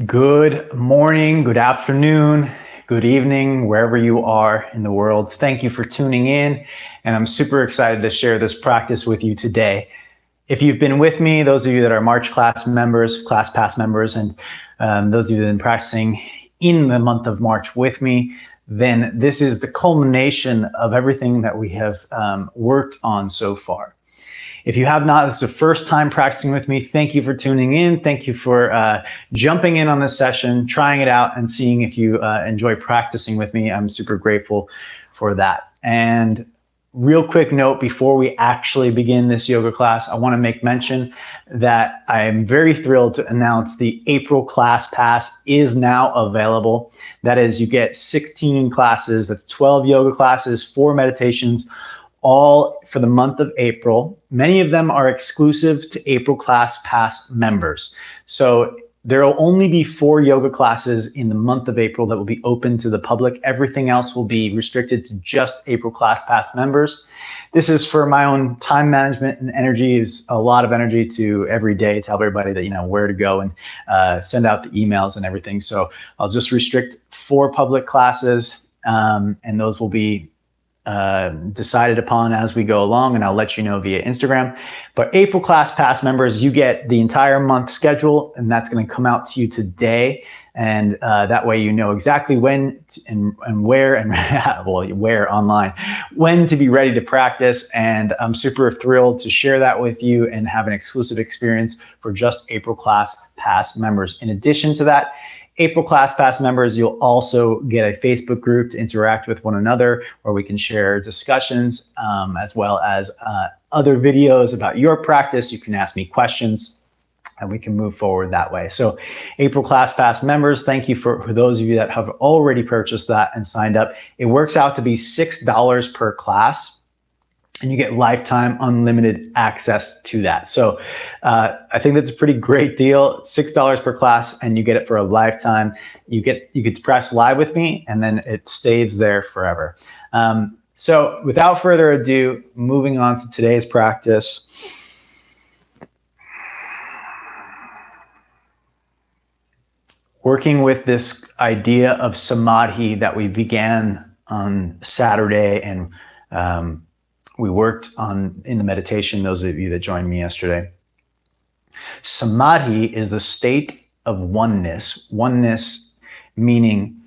Good morning, good afternoon, good evening, wherever you are in the world. Thank you for tuning in, and I'm super excited to share this practice with you today. If you've been with me, those of you that are March class members, class pass members, and those of you that have been practicing in the month of March with me, then this is the culmination of everything that we have worked on so far. If you have not, this is the first time practicing with me, thank you for tuning in. Thank you for jumping in on this session, trying it out, and seeing if you enjoy practicing with me. I'm super grateful for that. And real quick note before we actually begin this yoga class, I want to make mention that I am very thrilled to announce the April class pass is now available. That is, you get 16 classes, that's 12 yoga classes, 4 meditations, all for the month of April. Many of them are exclusive to April Class Pass members. So there will only be 4 yoga classes in the month of April that will be open to the public. Everything else will be restricted to just April Class Pass members. This is for my own time management and energy. It's a lot of energy to every day tell everybody that, where to go and send out the emails and everything. So I'll just restrict 4 public classes, and those will be decided upon as we go along, and I'll let you know via Instagram. But April Class Pass members, you get the entire month schedule, and that's going to come out to you today. And that way you know exactly when and where, and well, where online, when to be ready to practice. And I'm super thrilled to share that with you and have an exclusive experience for just April Class Pass members. In addition to that, April Class Pass members, you'll also get a Facebook group to interact with one another where we can share discussions, as well as other videos about your practice. You can ask me questions and we can move forward that way. So April Class Pass members, thank you for those of you that have already purchased that and signed up. It works out to be $6 per class, and you get lifetime unlimited access to that. So I think that's a pretty great deal. $6 per class, and you get it for a lifetime. You get to practice live with me, and then it stays there forever. So without further ado, moving on to today's practice. Working with this idea of Samadhi that we began on Saturday, and we worked on in the meditation, those of you that joined me yesterday. Samadhi is the state of oneness. Oneness meaning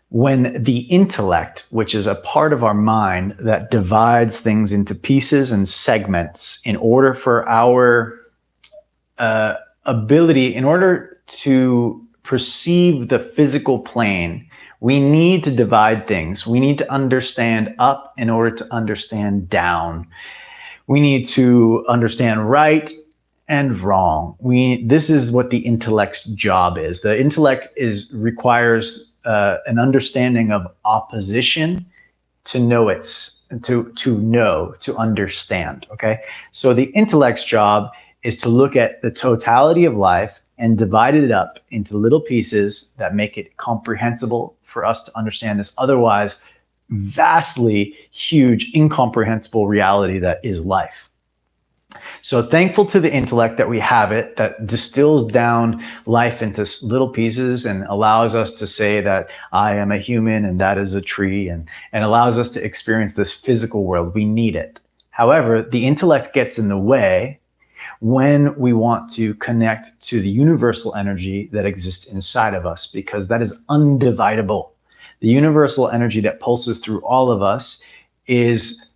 when the intellect, which is a part of our mind that divides things into pieces and segments in order for our ability, in order to perceive the physical plane, we need to divide things. We need to understand up in order to understand down. We need to understand right and wrong. This is what the intellect's job is. The intellect requires an understanding of opposition to know to understand. Okay, so the intellect's job is to look at the totality of life and divide it up into little pieces that make it comprehensible for us to understand this otherwise vastly huge, incomprehensible reality that is life. So thankful to the intellect that we have it, that distills down life into little pieces and allows us to say that I am a human and that is a tree, and allows us to experience this physical world. We need it. However, the intellect gets in the way when we want to connect to the universal energy that exists inside of us, because that is undividable. The universal energy that pulses through all of us is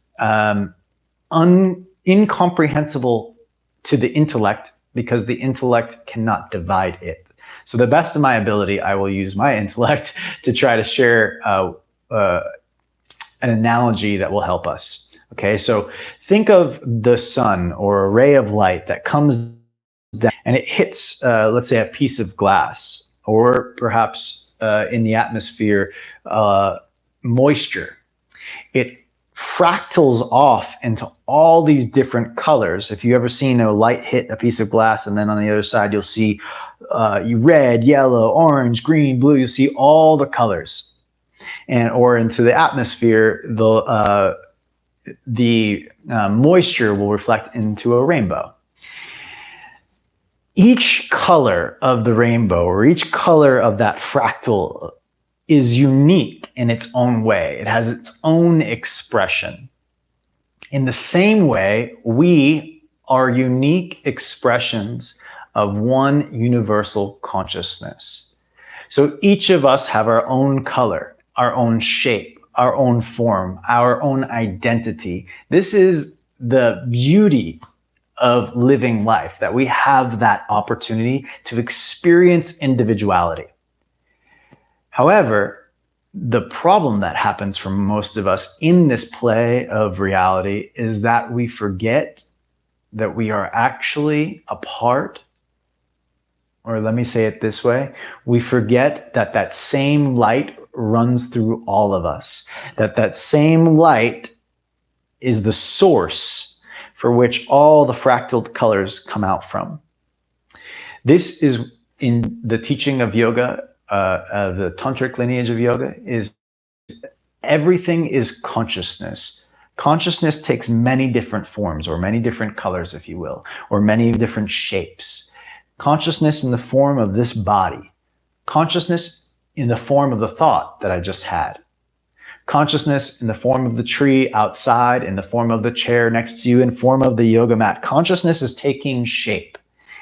incomprehensible to the intellect, because the intellect cannot divide it. So the best of my ability, I will use my intellect to try to share an analogy that will help us. Okay, so think of the sun or a ray of light that comes down and it hits, let's say, a piece of glass, or perhaps in the atmosphere, moisture. It fractals off into all these different colors. If you ever seen a light hit a piece of glass, and then on the other side you'll see red, yellow, orange, green, blue, you'll see all the colors. Or into the atmosphere, the moisture will reflect into a rainbow. Each color of the rainbow or each color of that fractal is unique in its own way. It has its own expression. In the same way, we are unique expressions of one universal consciousness. So each of us have our own color, our own shape, our own form, our own identity. This is the beauty of living life, that we have that opportunity to experience individuality. However, the problem that happens for most of us in this play of reality is that we forget that we are actually a part, or let me say it this way, we forget that that same light runs through all of us, that that same light is the source for which all the fractal colors come out from. This is in the teaching of yoga, the tantric lineage of yoga, is everything is consciousness. Consciousness takes many different forms, or many different colors, if you will, or many different shapes. Consciousness in the form of this body. Consciousness in the form of the thought that I just had. Consciousness in the form of the tree outside, in the form of the chair next to you, in form of the yoga mat. Consciousness is taking shape.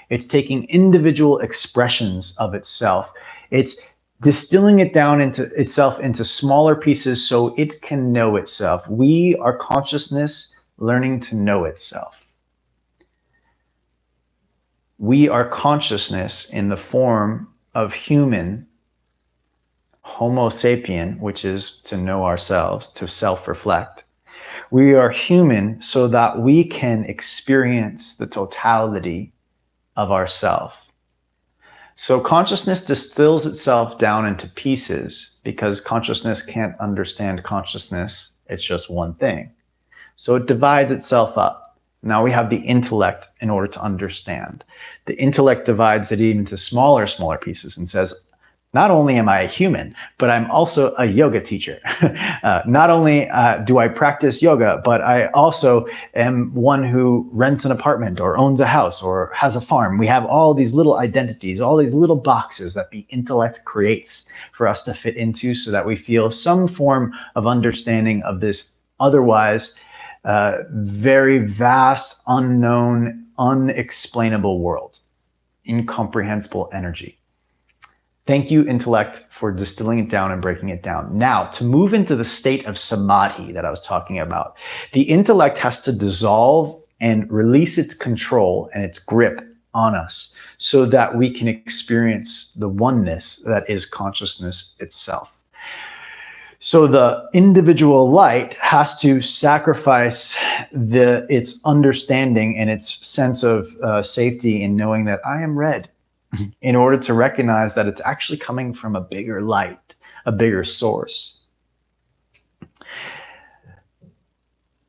It's taking individual expressions of itself. It's distilling it down into itself into smaller pieces so it can know itself. We are consciousness learning to know itself. We are consciousness in the form of human, Homo sapien, which is to know ourselves, to self-reflect. We are human so that we can experience the totality of ourself. So consciousness distills itself down into pieces because consciousness can't understand consciousness. It's just one thing. So it divides itself up. Now we have the intellect in order to understand. The intellect divides it into smaller pieces and says, not only am I a human, but I'm also a yoga teacher. Not only do I practice yoga, but I also am one who rents an apartment or owns a house or has a farm. We have all these little identities, all these little boxes that the intellect creates for us to fit into so that we feel some form of understanding of this otherwise very vast, unknown, unexplainable world, incomprehensible energy. Thank you, intellect, for distilling it down and breaking it down. Now, to move into the state of samadhi that I was talking about, the intellect has to dissolve and release its control and its grip on us so that we can experience the oneness that is consciousness itself. So the individual light has to sacrifice its understanding and its sense of safety in knowing that I am red, in order to recognize that it's actually coming from a bigger light, a bigger source.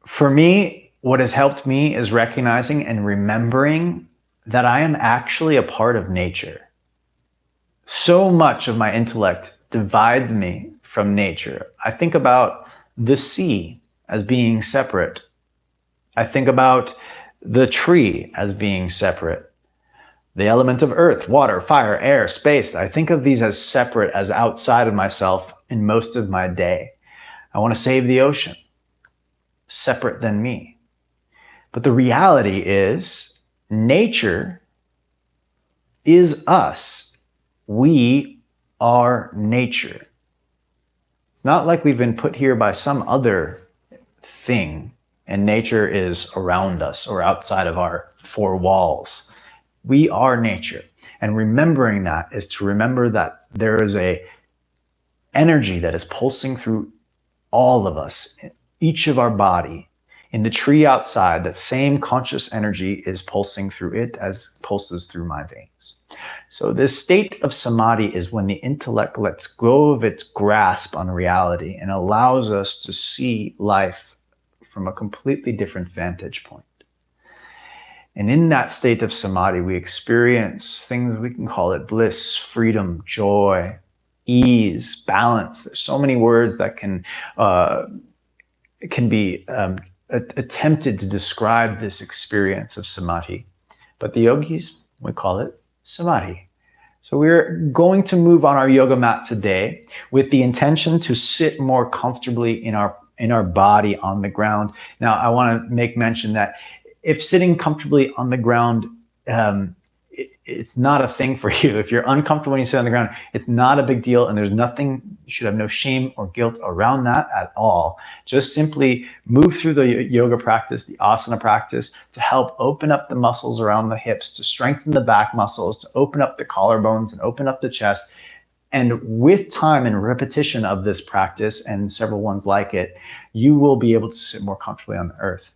For me, what has helped me is recognizing and remembering that I am actually a part of nature. So much of my intellect divides me from nature. I think about the sea as being separate. I think about the tree as being separate. The elements of earth, water, fire, air, space, I think of these as separate, as outside of myself in most of my day. I want to save the ocean, separate than me. But the reality is, nature is us. We are nature. It's not like we've been put here by some other thing and nature is around us or outside of our four walls. We are nature. And remembering that is to remember that there is a energy that is pulsing through all of us, each of our body. In the tree outside, that same conscious energy is pulsing through it as pulses through my veins. So this state of samadhi is when the intellect lets go of its grasp on reality and allows us to see life from a completely different vantage point. And in that state of samadhi, we experience things, we can call it bliss, freedom, joy, ease, balance. There's so many words that can be attempted to describe this experience of samadhi. But the yogis We call it Samadhi. So we're going to move on our yoga mat today with the intention to sit more comfortably in our body on the ground. Now, I want to make mention that if sitting comfortably on the ground, it's not a thing for you. If you're uncomfortable when you sit on the ground, it's not a big deal, and there's nothing, you should have no shame or guilt around that at all. Just simply move through the yoga practice, the asana practice, to help open up the muscles around the hips, to strengthen the back muscles, to open up the collarbones and open up the chest. And with time and repetition of this practice, and several ones like it, you will be able to sit more comfortably on the earth.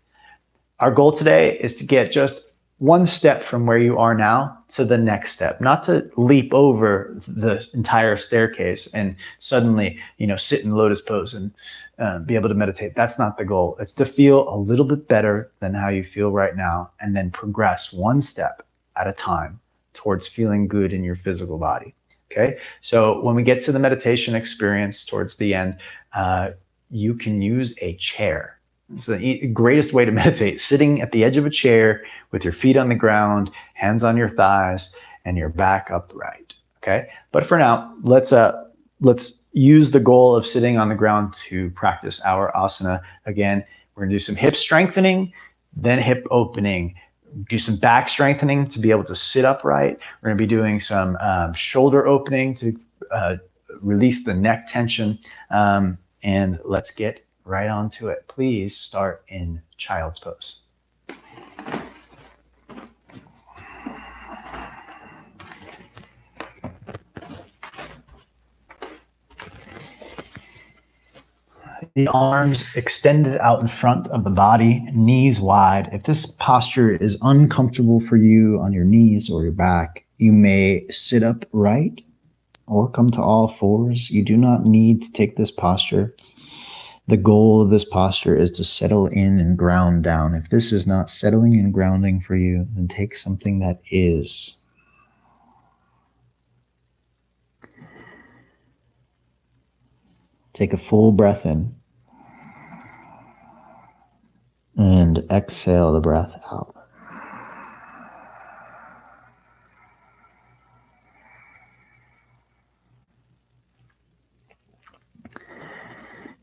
Our goal today is to get just one step from where you are now to the next step, not to leap over the entire staircase and suddenly, sit in lotus pose and be able to meditate. That's not the goal. It's to feel a little bit better than how you feel right now, and then progress one step at a time towards feeling good in your physical body. Okay. So when we get to the meditation experience towards the end, you can use a chair. It's the greatest way to meditate, sitting at the edge of a chair with your feet on the ground, hands on your thighs, and your back upright. Okay. But for now, let's use the goal of sitting on the ground to practice our asana. Again, we're gonna do some hip strengthening, then hip opening, do some back strengthening to be able to sit upright. We're gonna be doing some shoulder opening to release the neck tension. And let's get right onto it. Please start in child's pose. The arms extended out in front of the body, knees wide. If this posture is uncomfortable for you on your knees or your back, you may sit upright or come to all fours. You do not need to take this posture. The goal of this posture is to settle in and ground down. If this is not settling and grounding for you, then take something that is. Take a full breath in and exhale the breath out.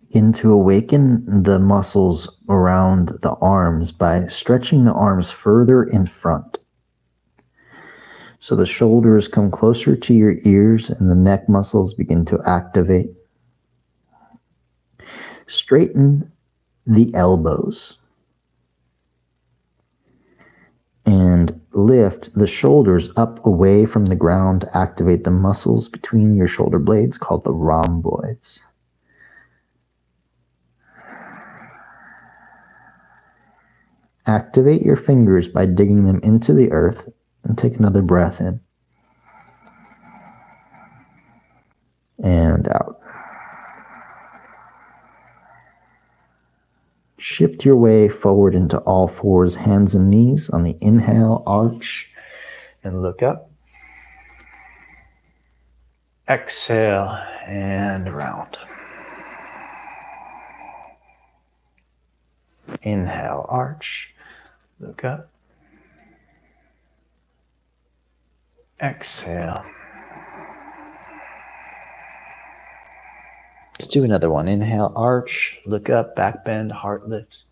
Begin to awaken the muscles around the arms by stretching the arms further in front. So the shoulders come closer to your ears and the neck muscles begin to activate. Straighten the elbows and lift the shoulders up away from the ground to activate the muscles between your shoulder blades called the rhomboids. Activate your fingers by digging them into the earth and take another breath in and out. Shift your way forward into all fours, hands and knees. On the inhale, arch and look up. Exhale and round. Inhale, arch, look up. Exhale. Let's do another one. Inhale, arch, look up, back bend, heart lifts.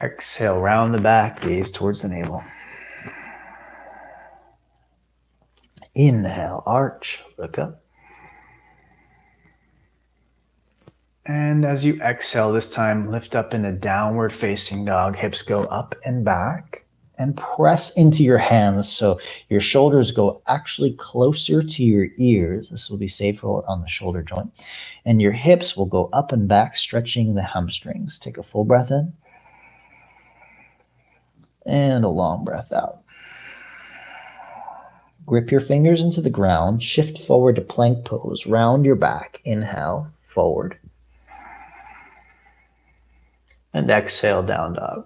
Exhale, round the back, gaze towards the navel. Inhale, arch, look up. And as you exhale this time, lift up in a downward facing dog. Hips go up and back and press into your hands. So your shoulders go actually closer to your ears. This will be safer on the shoulder joint. And your hips will go up and back, stretching the hamstrings. Take a full breath in and a long breath out. Grip your fingers into the ground. Shift forward to plank pose. Round your back. Inhale, forward. And exhale, down dog.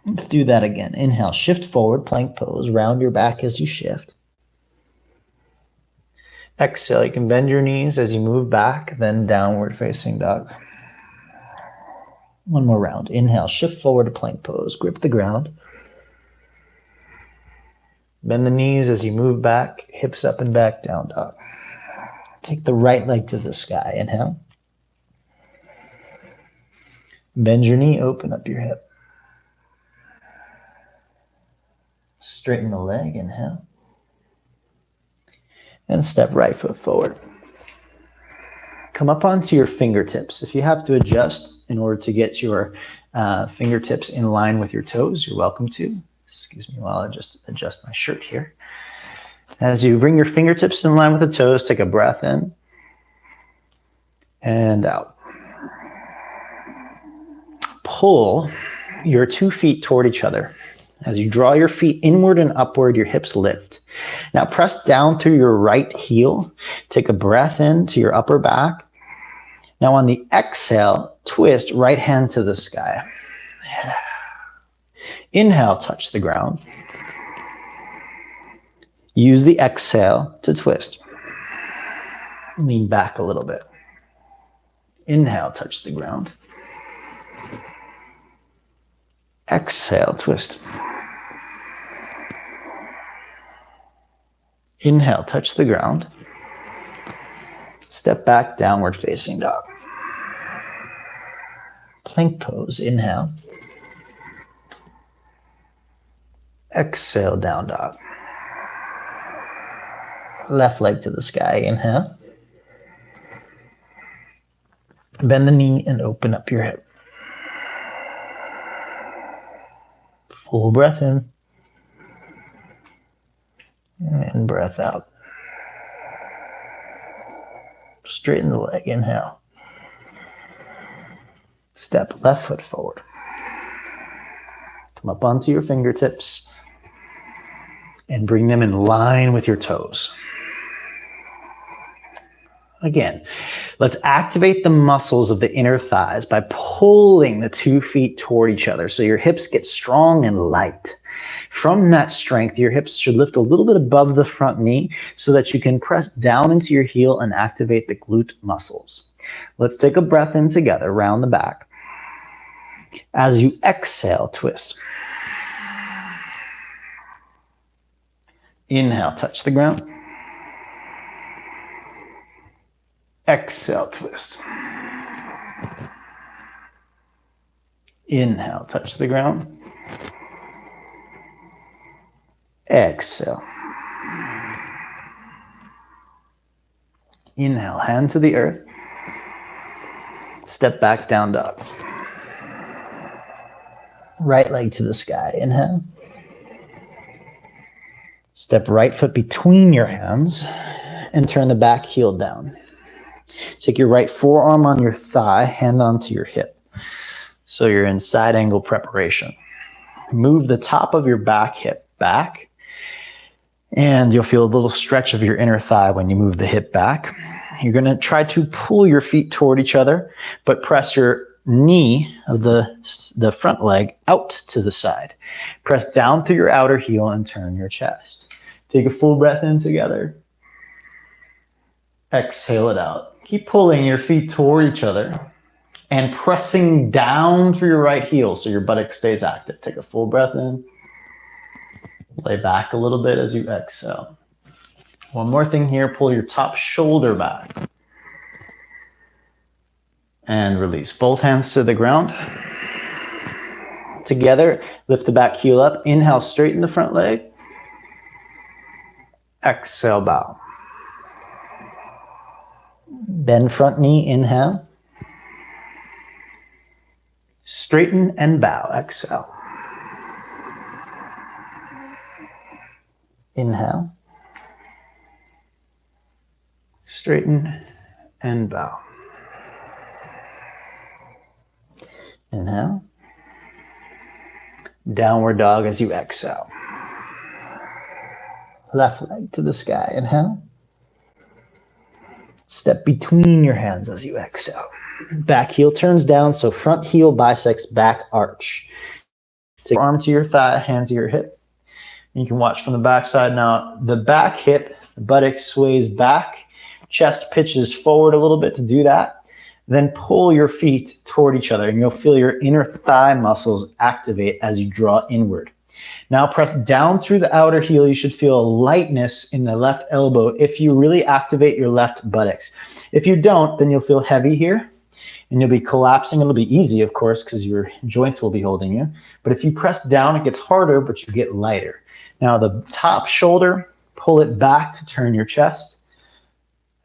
Let's do that again. Inhale, shift forward, plank pose. Round your back as you shift. Exhale, you can bend your knees as you move back, then downward facing dog. One more round. Inhale, shift forward to plank pose. Grip the ground. Bend the knees as you move back, hips up and back, down dog. Take the right leg to the sky. Inhale. Bend your knee, open up your hip. Straighten the leg, inhale. And step right foot forward. Come up onto your fingertips. If you have to adjust in order to get your fingertips in line with your toes, you're welcome to. Excuse me while I just adjust my shirt here. As you bring your fingertips in line with the toes, take a breath in and out. Pull your 2 feet toward each other. As you draw your feet inward and upward, your hips lift. Now press down through your right heel. Take a breath in to your upper back. Now on the exhale, twist right hand to the sky. Inhale, touch the ground. Use the exhale to twist. Lean back a little bit. Inhale, touch the ground. Exhale, twist. Inhale, touch the ground. Step back, downward facing dog. Plank pose, inhale. Exhale, down dog. Left leg to the sky, inhale. Bend the knee and open up your hip. Full breath in. And breath out. Straighten the leg, inhale. Step left foot forward. Come up onto your fingertips and bring them in line with your toes. Again, let's activate the muscles of the inner thighs by pulling the 2 feet toward each other so your hips get strong and light. From that strength, your hips should lift a little bit above the front knee so that you can press down into your heel and activate the glute muscles. Let's take a breath in together, round the back. As you exhale, twist. Inhale, touch the ground. Exhale, twist. Inhale, touch the ground. Exhale. Inhale, hand to the earth. Step back, down dog. Right leg to the sky, inhale. Step right foot between your hands and turn the back heel down. Take your right forearm on your thigh, hand onto your hip. So you're in side angle preparation. Move the top of your back hip back, and you'll feel a little stretch of your inner thigh when you move the hip back. You're going to try to pull your feet toward each other, but press your knee of the front leg out to the side. Press down through your outer heel and turn your chest. Take a full breath in together. Exhale it out. Keep pulling your feet toward each other and pressing down through your right heel so your buttock stays active. Take a full breath in. Lay back a little bit as you exhale. One more thing here, pull your top shoulder back. And release. Both hands to the ground. Together, lift the back heel up. Inhale, straighten the front leg. Exhale, bow. Bend front knee, inhale. Straighten and bow, exhale. Inhale. Straighten and bow. Inhale. Downward dog as you exhale. Left leg to the sky, inhale. Step between your hands as you exhale. Back heel turns down, so front heel bisects back arch. Take your arm to your thigh, hand to your hip. You can watch from the back side now. The back hip, the buttock sways back, chest pitches forward a little bit to do that. Then pull your feet toward each other, and you'll feel your inner thigh muscles activate as you draw inward. Now press down through the outer heel. You should feel a lightness in the left elbow if you really activate your left buttocks. If you don't, then you'll feel heavy here, and you'll be collapsing. It'll be easy, of course, because your joints will be holding you. But if you press down, it gets harder, but you get lighter. Now the top shoulder, pull it back to turn your chest.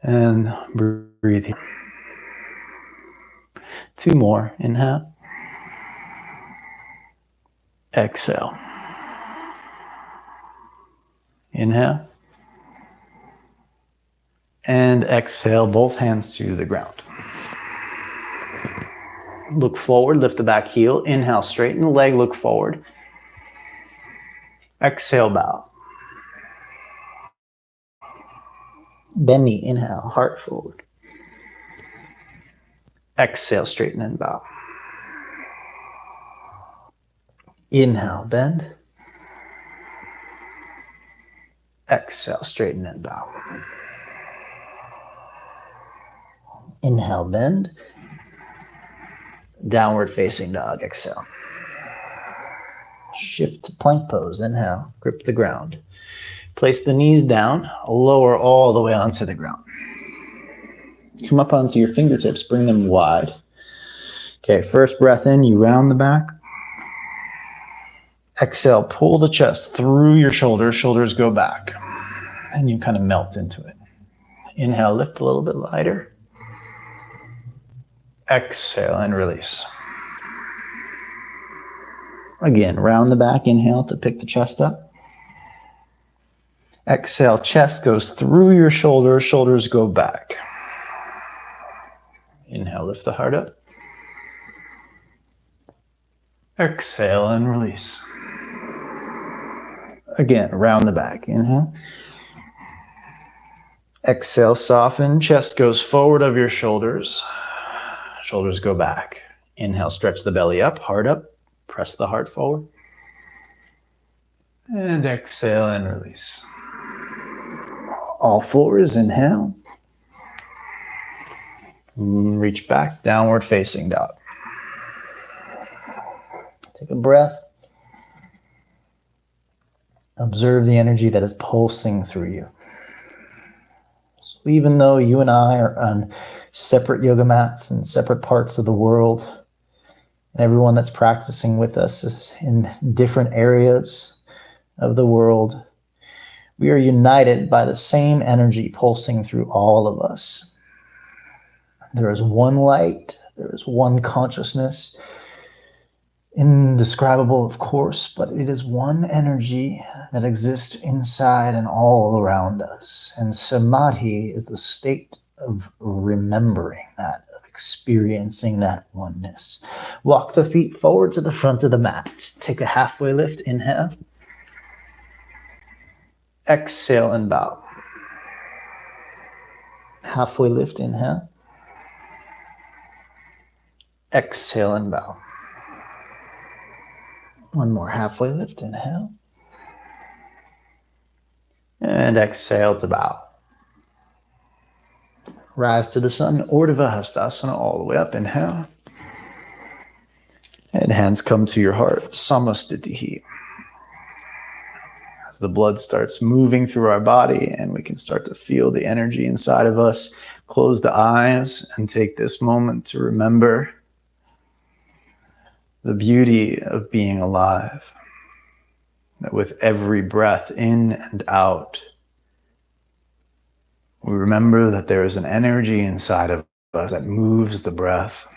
And breathe here. 2 more. Inhale. Exhale. Inhale. And exhale, both hands to the ground. Look forward, lift the back heel. Inhale, straighten the leg, look forward. Exhale, bow. Bend knee, inhale, heart forward. Exhale, straighten and bow. Inhale, bend. Exhale, straighten and bow. Inhale, bend. Downward facing dog, exhale. Shift to plank pose, inhale, grip the ground. Place the knees down, lower all the way onto the ground. Come up onto your fingertips, bring them wide. Okay, first breath in, you round the back. Exhale, pull the chest through your shoulders, shoulders go back. And you kind of melt into it. Inhale, lift a little bit lighter. Exhale and release. Again, round the back, inhale to pick the chest up. Exhale, chest goes through your shoulders, shoulders go back. Inhale, lift the heart up. Exhale and release. Again, round the back, inhale. Exhale, soften, chest goes forward of your shoulders. Shoulders go back. Inhale, stretch the belly up, heart up. Press the heart forward. And exhale and release. All fours, inhale. Reach back, downward facing dog. Take a breath. Observe the energy that is pulsing through you. So even though you and I are on separate yoga mats in separate parts of the world, and everyone that's practicing with us is in different areas of the world, we are united by the same energy pulsing through all of us. There is one light, there is one consciousness, indescribable, of course, but it is one energy that exists inside and all around us. And Samadhi is the state of remembering that, of experiencing that oneness. Walk the feet forward to the front of the mat. Take a halfway lift, inhale. Exhale and bow. Halfway lift, inhale. Exhale and bow. One more halfway lift, inhale. And exhale to bow. Rise to the sun, Urdhva Hastasana, all the way up, inhale. And hands come to your heart, Samastitihi. As the blood starts moving through our body and we can start to feel the energy inside of us, close the eyes and take this moment to remember the beauty of being alive. That with every breath in and out, we remember that there is an energy inside of us that moves the breath,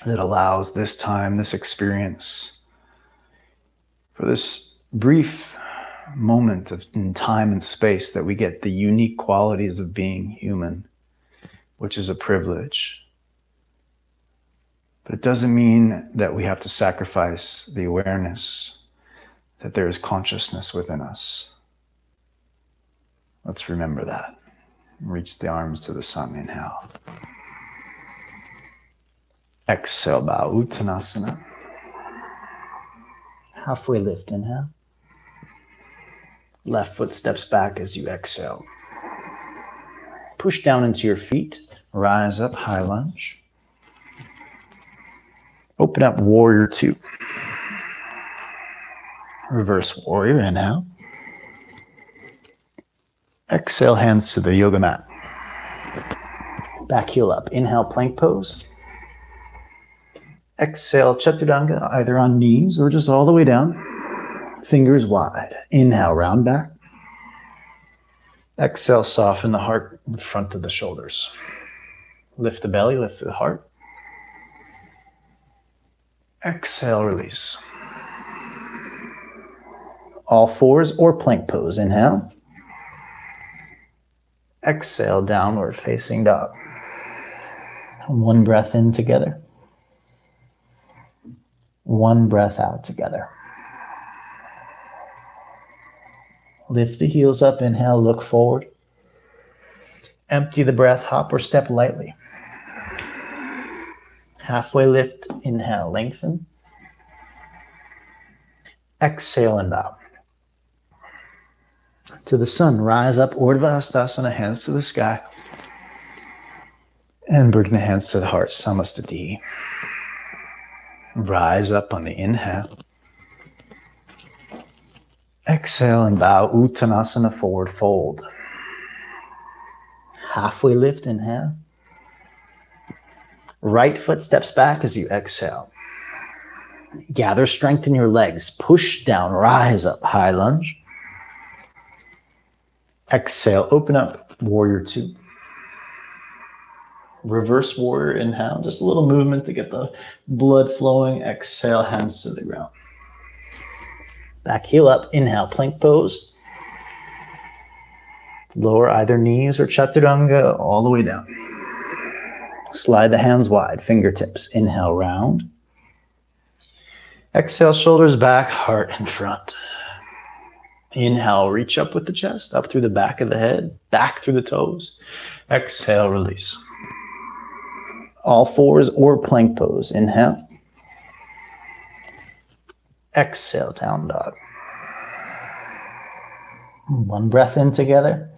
that allows this time, this experience, for this brief moment in time and space that we get the unique qualities of being human, which is a privilege. But it doesn't mean that we have to sacrifice the awareness that there is consciousness within us. Let's remember that. Reach the arms to the sun, inhale. Exhale, bow, Uttanasana. Halfway lift, inhale. Left foot steps back as you exhale. Push down into your feet. Rise up, high lunge. Open up, warrior two. Reverse warrior, inhale. Exhale, hands to the yoga mat. Back heel up, inhale, plank pose. Exhale, chaturanga, either on knees or just all the way down. Fingers wide. Inhale, round back. Exhale, soften the heart in front of the shoulders. Lift the belly, lift the heart. Exhale, release. All fours or plank pose. Inhale. Exhale, downward facing dog. One breath in together. One breath out together. Lift the heels up, inhale, look forward. Empty the breath, hop or step lightly. Halfway lift, inhale, lengthen. Exhale and bow. To the sun, rise up, Urdhva Hastasana, hands to the sky. And bring the hands to the heart, Samadhi. Rise up on the inhale. Exhale and bow, Uttanasana, forward fold. Halfway lift, inhale. Right foot steps back as you exhale. Gather strength in your legs. Push down, rise up, high lunge. Exhale, open up, warrior two. Reverse warrior, inhale. Just a little movement to get the blood flowing. Exhale, hands to the ground. Back heel up, inhale, plank pose. Lower either knees or chaturanga all the way down. Slide the hands wide, fingertips. Inhale, round. Exhale, shoulders back, heart in front. Inhale, reach up with the chest, up through the back of the head, back through the toes. Exhale, release. All fours or plank pose. Inhale. Exhale, down dog. One breath in together.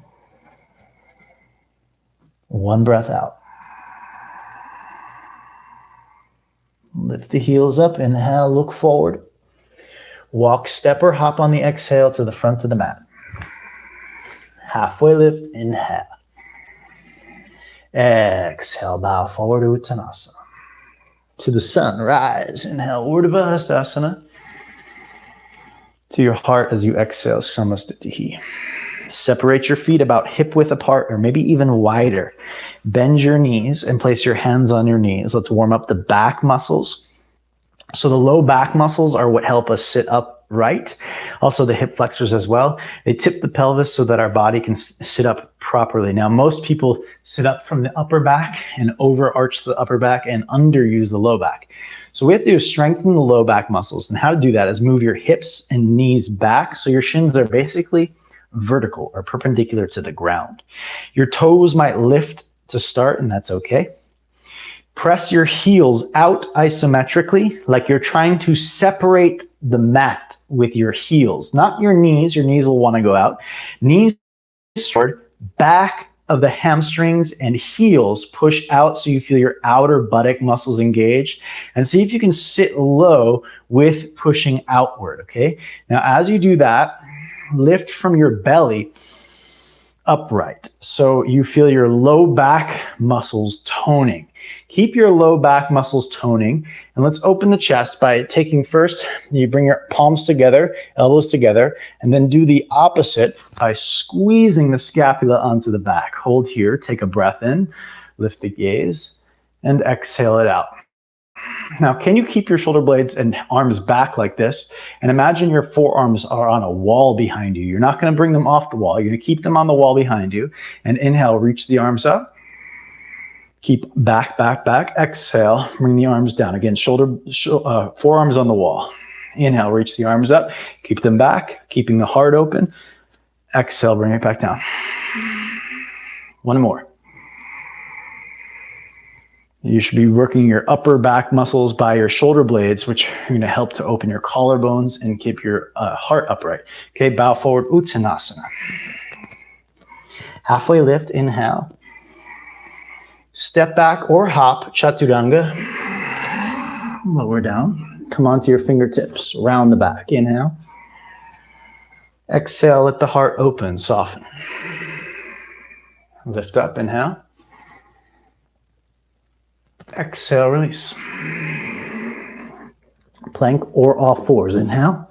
One breath out. Lift the heels up, inhale, look forward. Walk, step, or hop on the exhale to the front of the mat. Halfway lift, inhale. Exhale, bow forward, Uttanasana. To the sun, rise, inhale, Urdhva Hastasana. To your heart as you exhale, Samadhi. Separate your feet about hip width apart or maybe even wider. Bend your knees and place your hands on your knees. Let's warm up the back muscles. So the low back muscles are what help us sit upright. Also the hip flexors as well. They tip the pelvis so that our body can sit up properly. Now most people sit up from the upper back and overarch the upper back and underuse the low back. So what we have to do is strengthen the low back muscles. And how to do that is move your hips and knees back so your shins are basically vertical or perpendicular to the ground. Your toes might lift to start, and that's okay. Press your heels out isometrically, like you're trying to separate the mat with your heels, not your knees. Your knees will want to go out. Knees toward back of the hamstrings and heels push out so you feel your outer buttock muscles engaged, and see if you can sit low with pushing outward, okay? Now, as you do that, lift from your belly upright so you feel your low back muscles toning. Keep your low back muscles toning, and let's open the chest by taking first, you bring your palms together, elbows together, and then do the opposite by squeezing the scapula onto the back. Hold here, take a breath in, lift the gaze, and exhale it out. Now, can you keep your shoulder blades and arms back like this? And imagine your forearms are on a wall behind you. You're not going to bring them off the wall. You're going to keep them on the wall behind you. And inhale, reach the arms up. Keep back, back, back. Exhale, bring the arms down. Again, forearms on the wall. Inhale, reach the arms up. Keep them back, keeping the heart open. Exhale, bring it back down. One more. You should be working your upper back muscles by your shoulder blades, which are going to help to open your collarbones and keep your heart upright. Okay, bow forward, Uttanasana. Halfway lift, inhale. Step back or hop, chaturanga. Lower down. Come onto your fingertips, round the back. Inhale. Exhale, let the heart open, soften. Lift up, inhale. Exhale, release. Plank or all fours. Inhale.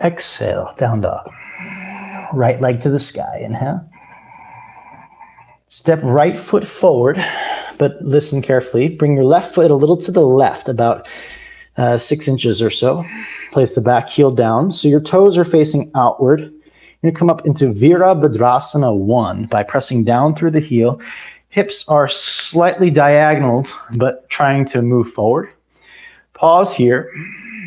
Exhale, down dog. Right leg to the sky. Inhale. Step right foot forward, but listen carefully. Bring your left foot a little to the left, about 6 inches or so. Place the back heel down so your toes are facing outward. You're going to come up into Virabhadrasana 1 by pressing down through the heel. Hips are slightly diagonal, but trying to move forward. Pause here,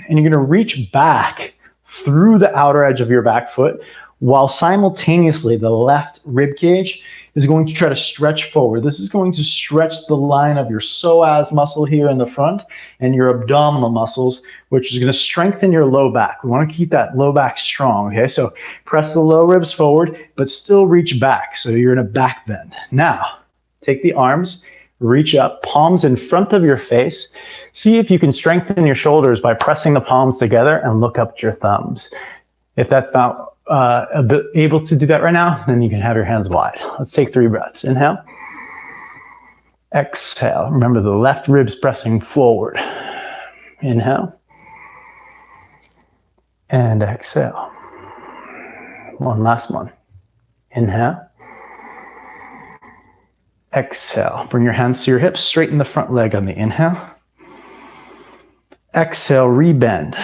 and you're going to reach back through the outer edge of your back foot, while simultaneously the left rib cage is going to try to stretch forward. This is going to stretch the line of your psoas muscle here in the front and your abdominal muscles, which is going to strengthen your low back. We want to keep that low back strong, okay? So press the low ribs forward, but still reach back. So you're in a back bend. Now, take the arms, reach up, palms in front of your face. See if you can strengthen your shoulders by pressing the palms together and look up at your thumbs. If that's not able to do that right now, then you can have your hands wide. Let's take 3 breaths. Inhale. Exhale. Remember the left ribs pressing forward. Inhale. And exhale. One last one. Inhale. Exhale. Bring your hands to your hips. Straighten the front leg on the inhale. Exhale, rebend.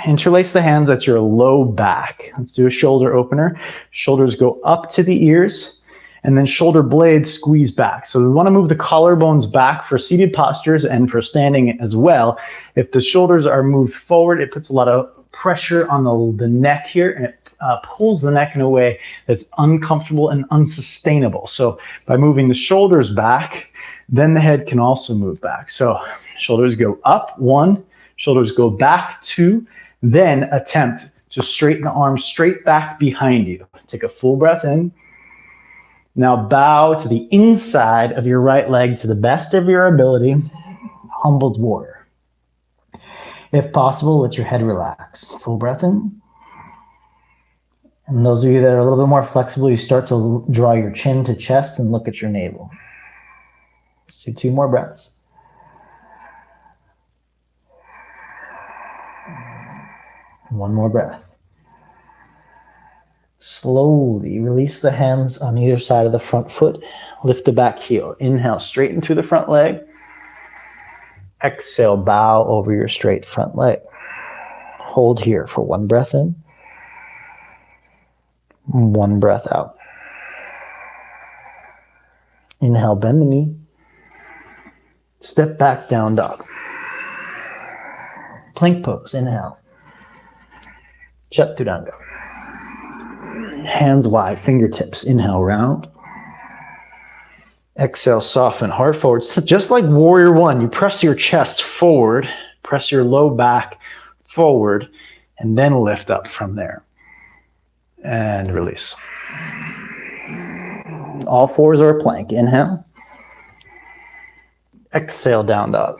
Interlace the hands at your low back. Let's do a shoulder opener. Shoulders go up to the ears, and then shoulder blades squeeze back. So we want to move the collarbones back for seated postures and for standing as well. If the shoulders are moved forward, it puts a lot of pressure on the neck here, and it pulls the neck in a way that's uncomfortable and unsustainable. So by moving the shoulders back, then the head can also move back. So shoulders go up, 1, shoulders go back, 2, then attempt to straighten the arms straight back behind you. Take a full breath in. Now bow to the inside of your right leg to the best of your ability. Humbled warrior. If possible, let your head relax. Full breath in. And those of you that are a little bit more flexible, you start to draw your chin to chest and look at your navel. Let's do 2 more breaths. One more breath. Slowly release the hands on either side of the front foot. Lift the back heel. Inhale, straighten through the front leg. Exhale, bow over your straight front leg. Hold here for 1 breath in. 1 breath out. Inhale, bend the knee. Step back, down dog. Plank pose, inhale. Chaturanga. Hands wide, fingertips. Inhale, round. Exhale, soften, heart forward. So just like warrior 1, you press your chest forward, press your low back forward, and then lift up from there. And release. All fours are a plank. Inhale. Exhale, down dog.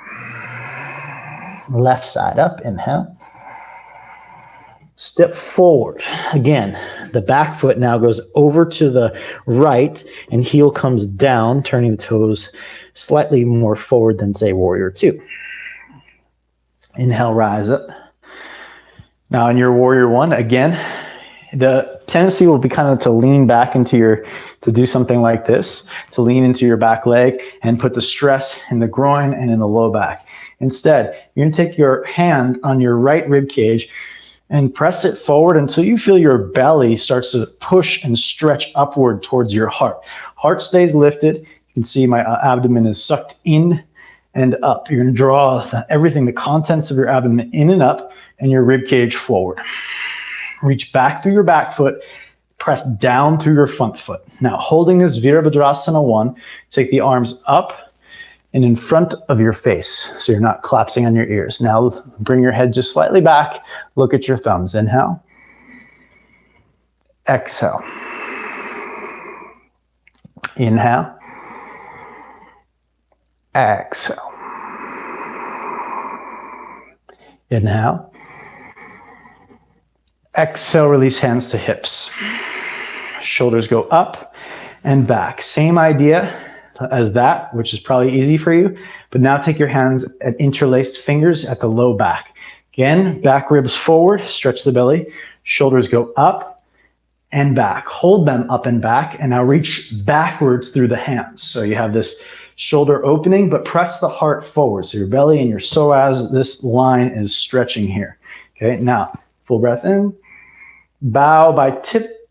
Left side up, inhale. Step forward. Again, the back foot now goes over to the right and heel comes down, turning the toes slightly more forward than, say, warrior 2. Inhale, rise up. Now in your warrior 1, again, the tendency will be kind of to lean back into to do something like this, to lean into your back leg and put the stress in the groin and in the low back. Instead, you're going to take your hand on your right rib cage and press it forward until you feel your belly starts to push and stretch upward towards your heart. Heart stays lifted. You can see my abdomen is sucked in and up. You're going to draw everything, the contents of your abdomen in and up, and your rib cage forward. Reach back through your back foot, press down through your front foot. Now, holding this Virabhadrasana 1, take the arms up and in front of your face, so you're not collapsing on your ears. Now, bring your head just slightly back. Look at your thumbs. Inhale. Exhale. Inhale. Exhale. Inhale. Exhale, release hands to hips. Shoulders go up and back. Same idea as that, which is probably easy for you. But now take your hands at interlaced fingers at the low back. Again, back ribs forward, stretch the belly. Shoulders go up and back. Hold them up and back, and now reach backwards through the hands. So you have this shoulder opening, but press the heart forward. So your belly and your psoas, this line is stretching here. Okay, now full breath in. Bow by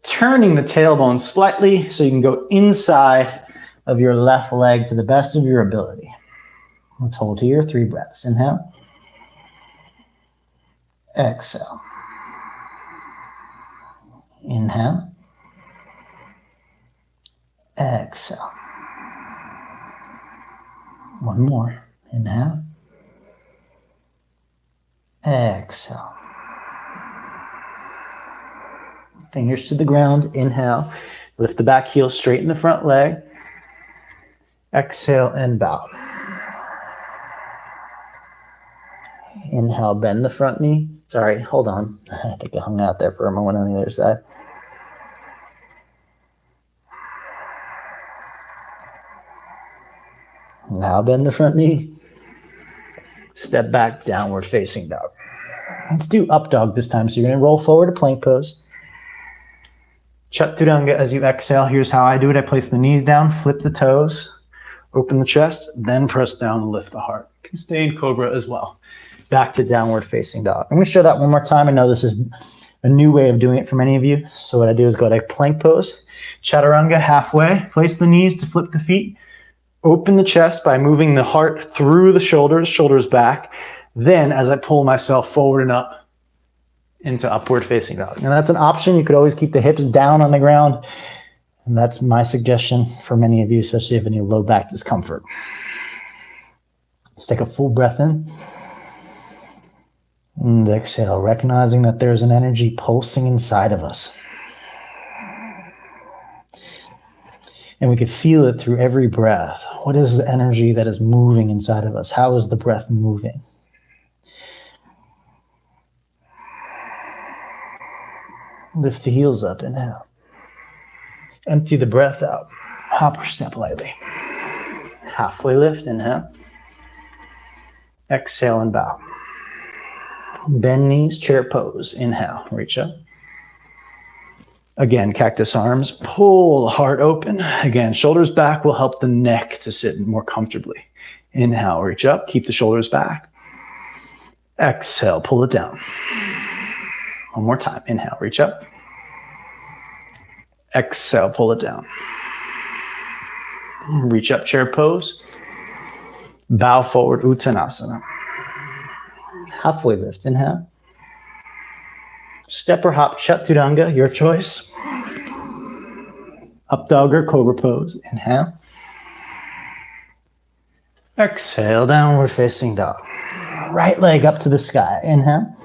turning the tailbone slightly so you can go inside of your left leg to the best of your ability. Let's hold here, 3 breaths. Inhale. Exhale. Inhale. Exhale. One more. Inhale. Exhale. Fingers to the ground. Inhale. Lift the back heel, straighten the front leg. Exhale and bow. Inhale, bend the front knee. Sorry, hold on. I think I hung out there for a moment on the other side. Now bend the front knee. Step back, downward facing dog. Let's do up dog this time. So you're going to roll forward to plank pose. Chaturanga as you exhale. Here's how I do it. I place the knees down, flip the toes, open the chest, then press down and lift the heart. You can stay in cobra as well. Back to downward facing dog. I'm going to show that one more time. I know this is a new way of doing it for many of you. So what I do is go to plank pose, chaturanga halfway, place the knees to flip the feet, open the chest by moving the heart through the shoulders, shoulders back. Then as I pull myself forward and up, into upward facing dog. Now that's an option. You could always keep the hips down on the ground. And that's my suggestion for many of you, especially if any low back discomfort. Let's take a full breath in. And exhale, recognizing that there's an energy pulsing inside of us. And we could feel it through every breath. What is the energy that is moving inside of us? How is the breath moving? Lift the heels up, inhale. Empty the breath out. Hop or step lightly. Halfway lift, inhale. Exhale and bow. Bend knees, chair pose. Inhale, reach up. Again, cactus arms. Pull the heart open. Again, shoulders back will help the neck to sit more comfortably. Inhale, reach up. Keep the shoulders back. Exhale, pull it down. One more time. Inhale, reach up. Exhale, pull it down. Reach up, chair pose. Bow forward, Uttanasana. Halfway lift, inhale. Step or hop, Chaturanga, your choice. Up dog or cobra pose, inhale. Exhale, downward facing dog. Right leg up to the sky, inhale.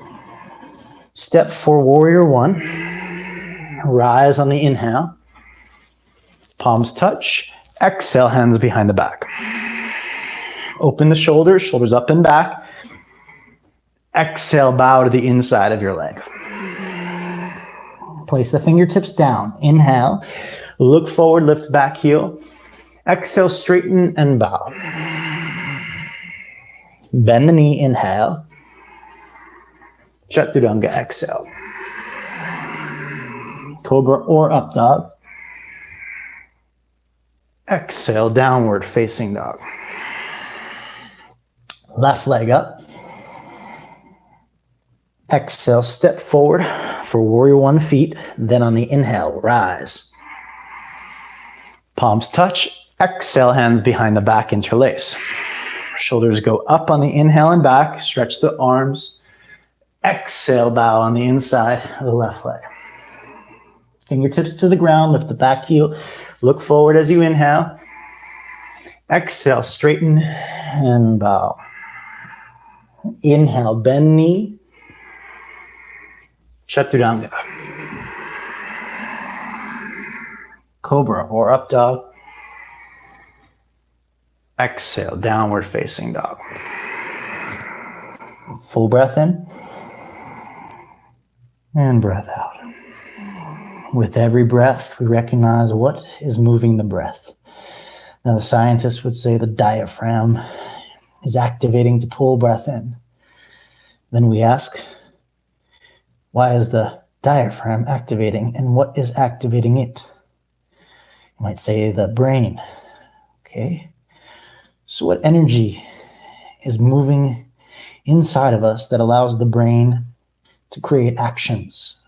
Step for warrior one. Rise on the inhale. Palms touch. Exhale, hands behind the back. Open the shoulders, shoulders up and back. Exhale, bow to the inside of your leg. Place the fingertips down. Inhale. Look forward, lift back heel. Exhale, straighten and bow. Bend the knee, inhale. Chaturanga, exhale. Cobra or up dog. Exhale, downward facing dog. Left leg up. Exhale, step forward for warrior one feet. Then on the inhale, rise. Palms touch. Exhale, hands behind the back, interlace. Shoulders go up on the inhale and back. Stretch the arms. Exhale, bow on the inside of the left leg. Fingertips to the ground, lift the back heel. Look forward as you inhale. Exhale, straighten and bow. Inhale, bend knee. Chaturanga. Cobra or up dog. Exhale, downward facing dog. Full breath in. And breath out. With every breath, we recognize what is moving the breath. Now, the scientists would say the diaphragm is activating to pull breath in. Then we ask, why is the diaphragm activating and what is activating it? You might say the brain. Okay. So what energy is moving inside of us that allows the brain to create actions?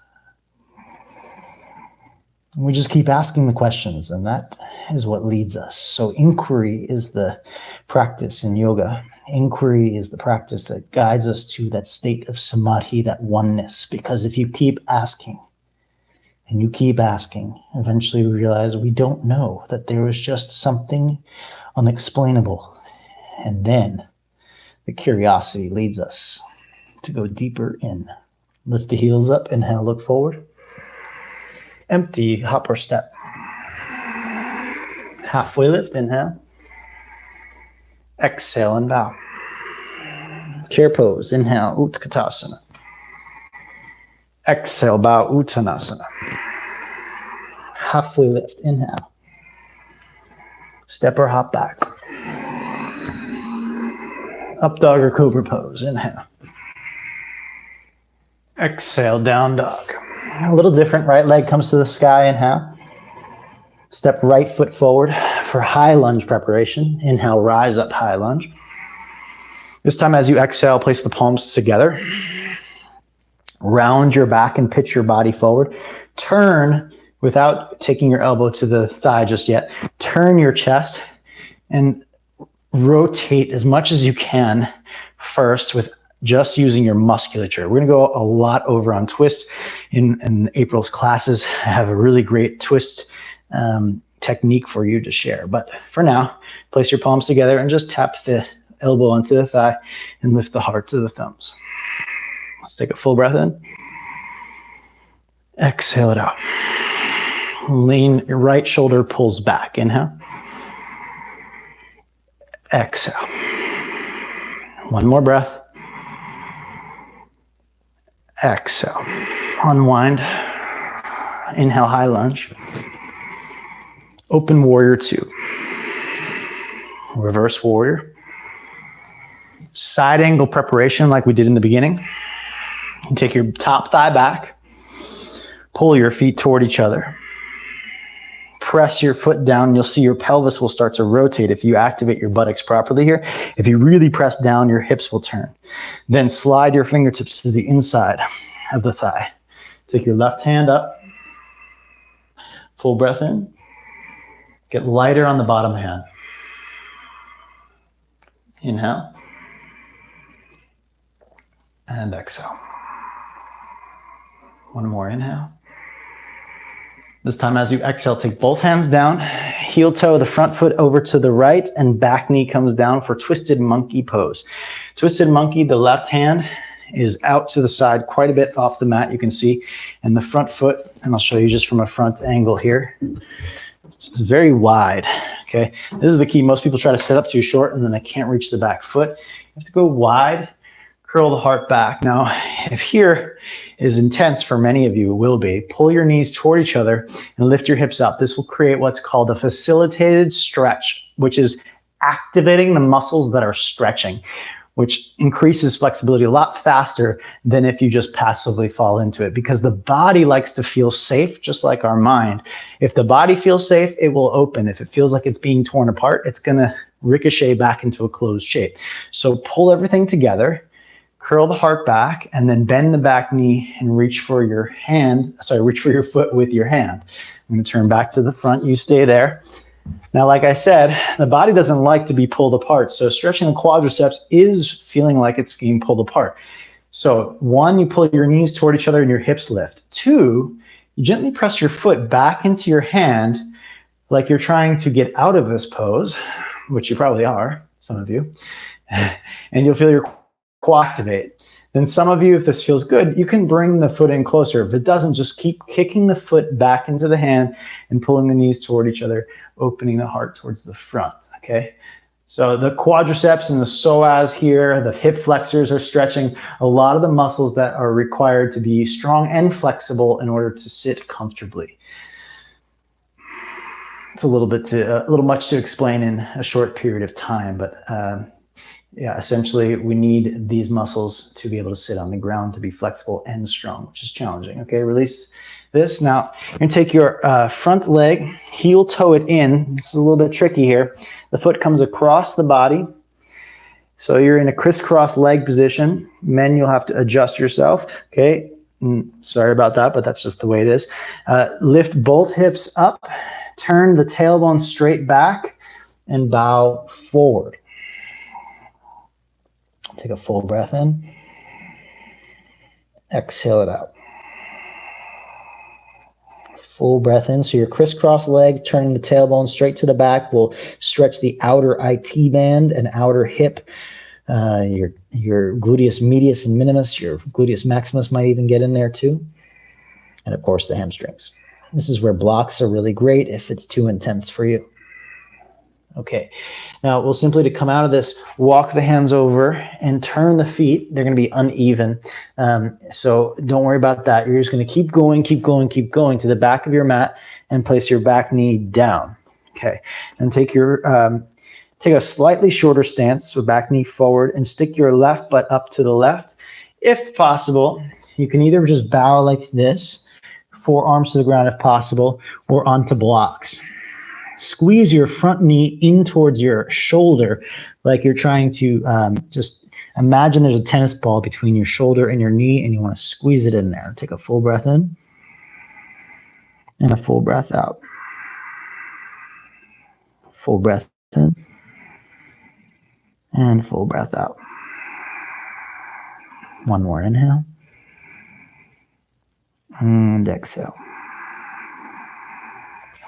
And we just keep asking the questions, and that is what leads us. So inquiry is the practice in yoga. Inquiry is the practice that guides us to that state of samadhi, that oneness. Because if you keep asking, and you keep asking, eventually we realize we don't know, that there was just something unexplainable. And then the curiosity leads us to go deeper in. Lift the heels up, inhale, look forward. Empty, hop or step. Halfway lift, inhale. Exhale and bow. Chair pose, inhale, Utkatasana. Exhale, bow, Uttanasana. Halfway lift, inhale. Step or hop back. Up dog or cobra pose, inhale. Exhale, down dog. A little different, right leg comes to the sky, inhale. Step right foot forward for high lunge preparation. Inhale, rise up, high lunge. This time as you exhale, place the palms together. Round your back and pitch your body forward. Turn, without taking your elbow to the thigh just yet, turn your chest and rotate as much as you can first with just using your musculature. We're gonna go a lot over on twist in April's classes. I have a really great twist technique for you to share. But for now, place your palms together and just tap the elbow onto the thigh and lift the heart to the thumbs. Let's take a full breath in. Exhale it out. Lean, your right shoulder pulls back. Inhale. Exhale. One more breath. Exhale. Unwind. Inhale, high lunge. Open warrior two. Reverse warrior. Side angle preparation like we did in the beginning. You take your top thigh back. Pull your feet toward each other. Press your foot down. You'll see your pelvis will start to rotate if you activate your buttocks properly here. If you really press down, your hips will turn. Then slide your fingertips to the inside of the thigh. Take your left hand up. Full breath in. Get lighter on the bottom hand. Inhale. And exhale. One more inhale. This time as you exhale, take both hands down, heel toe the front foot over to the right, and back knee comes down for twisted monkey pose. Twisted monkey, the left hand is out to the side quite a bit off the mat, you can see, and the front foot, and I'll show you just from a front angle here, it's very wide, okay? This is the key. Most people try to set up too short and then they can't reach the back foot. You have to go wide, curl the heart back. Now, if here is intense for many of you, it will be. Pull your knees toward each other and lift your hips up. This will create what's called a facilitated stretch, which is activating the muscles that are stretching, which increases flexibility a lot faster than if you just passively fall into it, because the body likes to feel safe, just like our mind. If the body feels safe, it will open. If it feels like it's being torn apart, it's gonna ricochet back into a closed shape. So pull everything together, curl the heart back, and then bend the back knee and reach for your foot with your hand. I'm gonna turn back to the front, you stay there. Now, like I said, the body doesn't like to be pulled apart. So stretching the quadriceps is feeling like it's being pulled apart. So 1, you pull your knees toward each other and your hips lift. 2, you gently press your foot back into your hand like you're trying to get out of this pose, which you probably are, some of you, and you'll feel your co-activate. Then some of you, if this feels good, you can bring the foot in closer. If it doesn't, just keep kicking the foot back into the hand and pulling the knees toward each other, opening the heart towards the front, okay? So the quadriceps and the psoas here, the hip flexors are stretching a lot of the muscles that are required to be strong and flexible in order to sit comfortably. It's a little much to explain in a short period of time, but yeah, essentially we need these muscles to be able to sit on the ground, to be flexible and strong, which is challenging. Okay, release this. Now you're gonna take your front leg, heel toe it in. This is a little bit tricky here. The foot comes across the body. So you're in a crisscross leg position. Men, you'll have to adjust yourself. Okay, sorry about that, but that's just the way it is. Lift both hips up, turn the tailbone straight back, and bow forward. Take a full breath in. Exhale it out. Full breath in. So your crisscross legs, turning the tailbone straight to the back, will stretch the outer IT band and outer hip. Your gluteus medius and minimus, your gluteus maximus might even get in there too. And of course the hamstrings. This is where blocks are really great if it's too intense for you. Okay, now we'll simply, to come out of this, walk the hands over and turn the feet. They're going to be uneven, so don't worry about that. You're just going to keep going to the back of your mat and place your back knee down. Okay, and take a slightly shorter stance, so back knee forward, and stick your left butt up to the left. If possible, you can either just bow like this, forearms to the ground if possible, or onto blocks. Squeeze your front knee in towards your shoulder, like you're trying to just imagine there's a tennis ball between your shoulder and your knee, and you want to squeeze it in there. Take a full breath in and a full breath out. Full breath in and full breath out. One more inhale and exhale.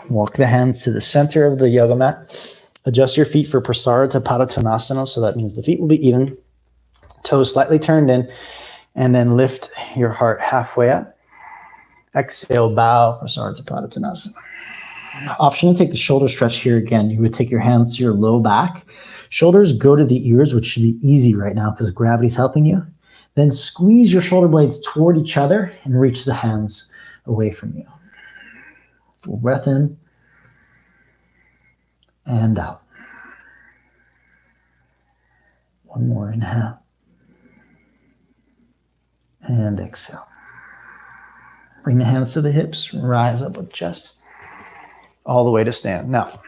Walk the hands to the center of the yoga mat. Adjust your feet for Prasarita Padottanasana, so that means the feet will be even, toes slightly turned in, and then lift your heart halfway up. Exhale, bow, Prasarita Padottanasana. Option to take the shoulder stretch here again. You would take your hands to your low back. Shoulders go to the ears, which should be easy right now because gravity's helping you. Then squeeze your shoulder blades toward each other and reach the hands away from you. Full breath in and out. One more inhale and exhale. Bring the hands to the hips, rise up with chest, all the way to stand. Now,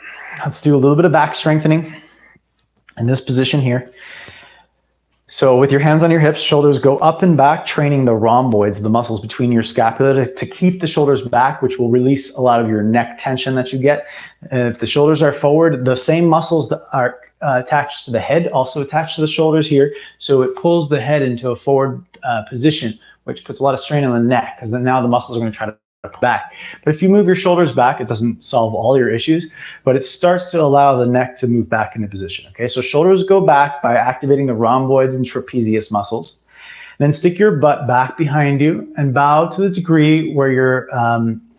let's do a little bit of back strengthening in this position here. So with your hands on your hips, shoulders go up and back, training the rhomboids, the muscles between your scapula, to keep the shoulders back, which will release a lot of your neck tension that you get. If the shoulders are forward, the same muscles that are attached to the head also attach to the shoulders here. So it pulls the head into a forward position, which puts a lot of strain on the neck, because then now the muscles are going to try to pull back. But if you move your shoulders back, it doesn't solve all your issues, but it starts to allow the neck to move back into position. Okay, so shoulders go back by activating the rhomboids and trapezius muscles. Then stick your butt back behind you and bow to the degree where you're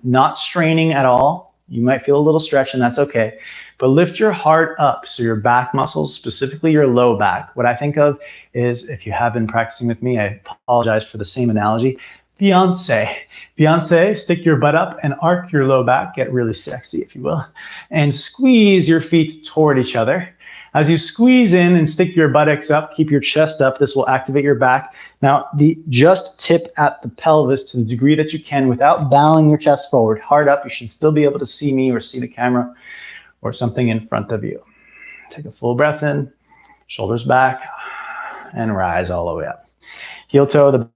not straining at all. You might feel a little stretch, and that's okay. But lift your heart up, so your back muscles, specifically your low back. What I think of is, if you have been practicing with me, I apologize for the same analogy. Beyonce, stick your butt up and arc your low back, get really sexy, if you will, and squeeze your feet toward each other. As you squeeze in and stick your buttocks up, keep your chest up. This will activate your back. Now, just tip at the pelvis to the degree that you can without bowing your chest forward. Hard up. You should still be able to see me or see the camera or something in front of you. Take a full breath in, shoulders back, and rise all the way up. Heel toe, the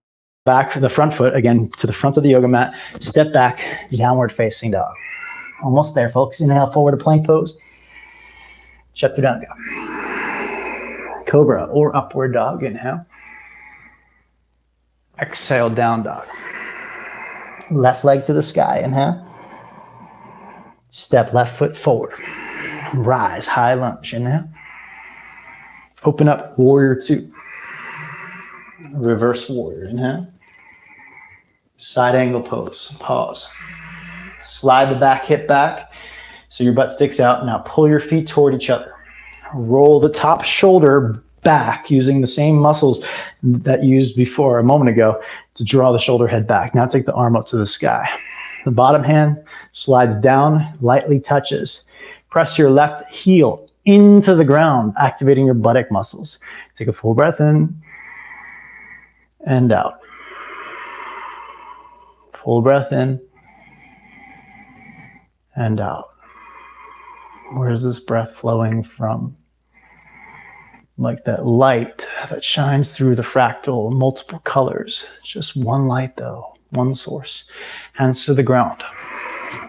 front foot, again, to the front of the yoga mat. Step back, downward facing dog. Almost there, folks. Inhale, forward to plank pose. Chaturanga. Cobra or upward dog. Inhale. Exhale, down dog. Left leg to the sky. Inhale. Step left foot forward. Rise, high lunge. Inhale. Open up, warrior two. Reverse warrior. Inhale. Side angle pose. Pause. Slide the back hip back so your butt sticks out. Now pull your feet toward each other. Roll the top shoulder back using the same muscles that you used before a moment ago to draw the shoulder head back. Now take the arm up to the sky. The bottom hand slides down, lightly touches. Press your left heel into the ground, activating your buttock muscles. Take a full breath in and out. Full breath in and out. Where is this breath flowing from? Like that light that shines through the fractal, multiple colors. Just one light though, one source. Hands to the ground.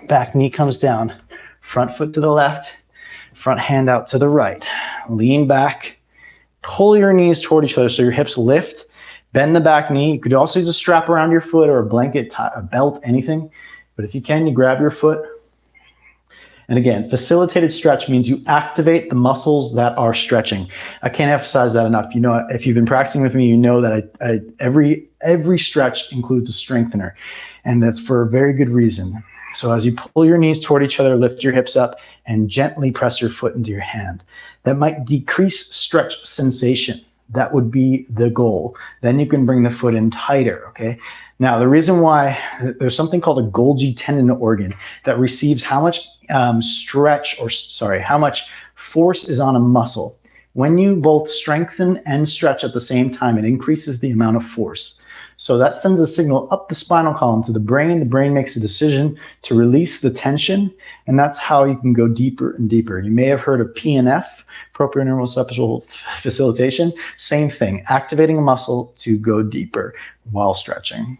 Back knee comes down. Front foot to the left. Front hand out to the right. Lean back. Pull your knees toward each other so your hips lift. Bend the back knee. You could also use a strap around your foot or a blanket, a belt, anything. But if you can, you grab your foot. And again, facilitated stretch means you activate the muscles that are stretching. I can't emphasize that enough. You know, if you've been practicing with me, you know that every stretch includes a strengthener. And that's for a very good reason. So as you pull your knees toward each other, lift your hips up and gently press your foot into your hand. That might decrease stretch sensation. That would be the goal. Then you can bring the foot in tighter, okay? Now, the reason why, there's something called a Golgi tendon organ that receives how much how much force is on a muscle. When you both strengthen and stretch at the same time, it increases the amount of force. So that sends a signal up the spinal column to the brain. The brain makes a decision to release the tension, and that's how you can go deeper and deeper. You may have heard of PNF, proprioneuroceptual facilitation. Same thing, activating a muscle to go deeper while stretching.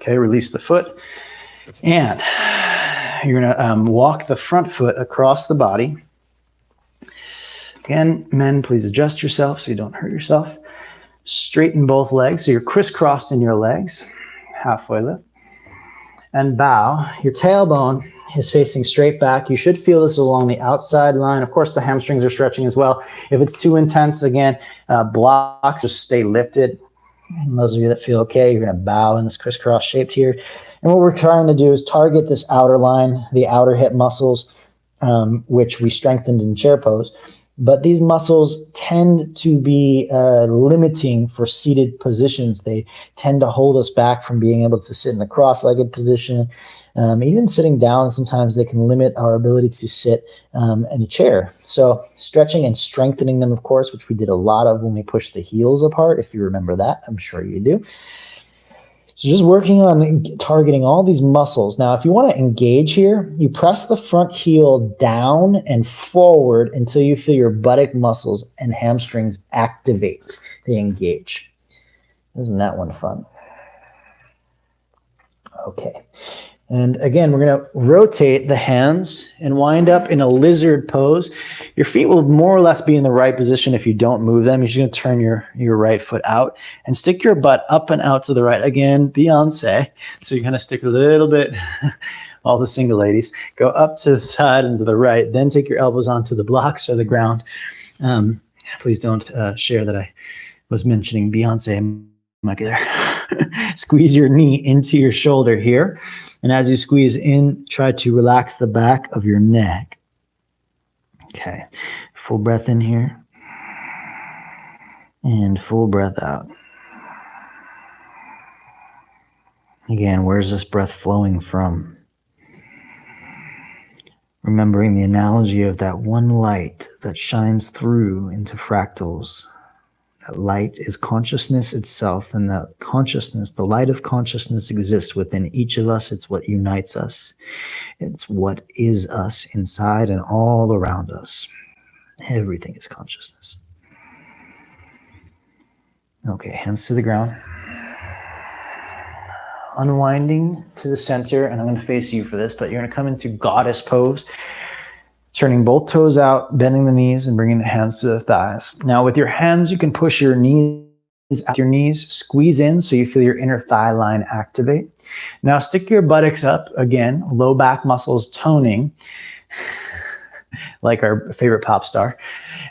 Okay, release the foot. And you're gonna walk the front foot across the body. Again, men, please adjust yourself so you don't hurt yourself. Straighten both legs, so you're crisscrossed in your legs. Halfway lift. And bow. Your tailbone is facing straight back. You should feel this along the outside line. Of course, the hamstrings are stretching as well. If it's too intense, again, blocks, just stay lifted. And those of you that feel okay, you're going to bow in this crisscross shape here. And what we're trying to do is target this outer line, the outer hip muscles, which we strengthened in chair pose. But these muscles tend to be limiting for seated positions. They tend to hold us back from being able to sit in a cross-legged position. Even sitting down, sometimes they can limit our ability to sit in a chair. So stretching and strengthening them, of course, which we did a lot of when we pushed the heels apart, if you remember that. I'm sure you do. So just working on targeting all these muscles. Now, if you want to engage here, you press the front heel down and forward until you feel your buttock muscles and hamstrings activate. They engage. Isn't that one fun? Okay. And again, we're going to rotate the hands and wind up in a lizard pose. Your feet will more or less be in the right position if you don't move them. You're just going to turn your right foot out and stick your butt up and out to the right. Again, Beyonce. So you kind of stick a little bit, all the single ladies. Go up to the side and to the right. Then take your elbows onto the blocks or the ground. Please don't share that I was mentioning Beyonce. Monkey there. Squeeze your knee into your shoulder here. And as you squeeze in, try to relax the back of your neck. Okay. Full breath in here. And full breath out. Again, where's this breath flowing from? Remembering the analogy of that one light that shines through into fractals. That light is consciousness itself, and that consciousness, the light of consciousness exists within each of us. It's what unites us. It's what is us inside and all around us. Everything is consciousness. Okay, hands to the ground. Unwinding to the center, and I'm going to face you for this, but you're going to come into goddess pose. Turning both toes out, bending the knees, and bringing the hands to the thighs. Now, with your hands, you can push your knees at your knees, squeeze in so you feel your inner thigh line activate. Now, stick your buttocks up, again, low back muscles toning. like our favorite pop star.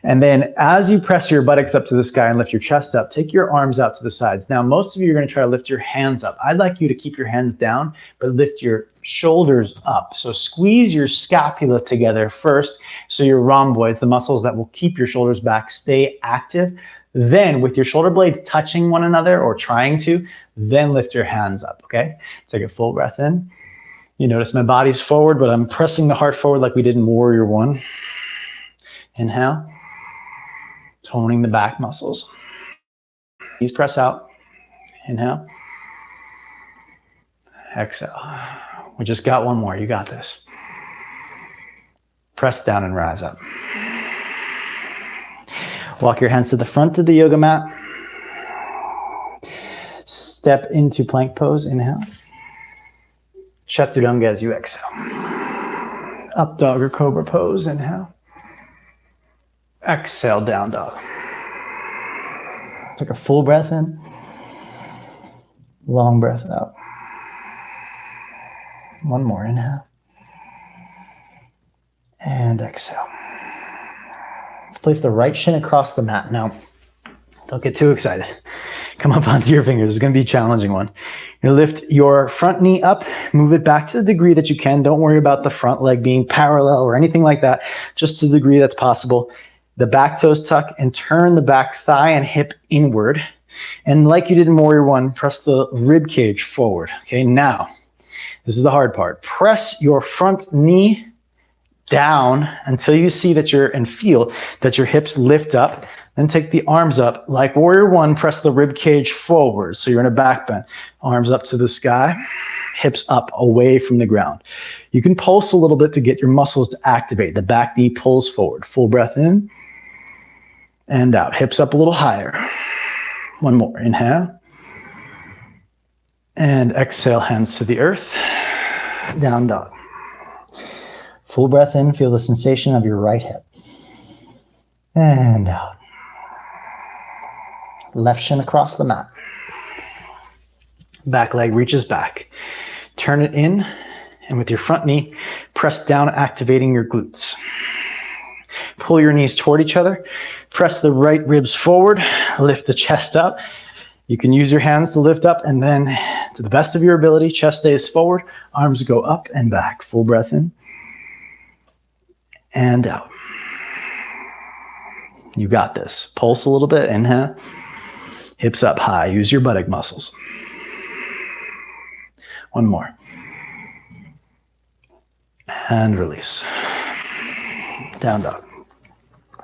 And then as you press your buttocks up to the sky and lift your chest up, take your arms out to the sides. Now, most of you are going to try to lift your hands up. I'd like you to keep your hands down, but lift your shoulders up. So squeeze your scapula together first, so your rhomboids, the muscles that will keep your shoulders back, stay active. Then with your shoulder blades touching one another or trying to, then lift your hands up, okay? Take a full breath in. You notice my body's forward, but I'm pressing the heart forward like we did in Warrior One. Inhale. Toning the back muscles. Knees press out. Inhale. Exhale. We just got one more. You got this. Press down and rise up. Walk your hands to the front of the yoga mat. Step into plank pose. Inhale. Chaturanga as you exhale. Up dog or cobra pose. Inhale. Exhale, down dog. Take a full breath in. Long breath out. One more, inhale. And exhale. Let's place the right shin across the mat. Now, don't get too excited. Come up onto your fingers. It's going to be a challenging one. You're going to lift your front knee up, move it back to the degree that you can. Don't worry about the front leg being parallel or anything like that, just to the degree that's possible. The back toes tuck and turn the back thigh and hip inward. And like you did in Warrior One, press the rib cage forward. Okay, now, this is the hard part. Press your front knee down until you see that and feel that your hips lift up. Then take the arms up. Like Warrior One, press the rib cage forward. So you're in a back bend. Arms up to the sky, hips up away from the ground. You can pulse a little bit to get your muscles to activate. The back knee pulls forward. Full breath in and out. Hips up a little higher. One more. Inhale. And exhale, hands to the earth. Down dog. Full breath in. Feel the sensation of your right hip. And out. Left shin across the mat. Back leg reaches back. Turn it in, and with your front knee, press down, activating your glutes. Pull your knees toward each other. Press the right ribs forward. Lift the chest up. You can use your hands to lift up, and then to the best of your ability, chest stays forward, arms go up and back. Full breath in and out. You got this. Pulse a little bit. Inhale. Hips up high. Use your buttock muscles. One more. And release. Down dog.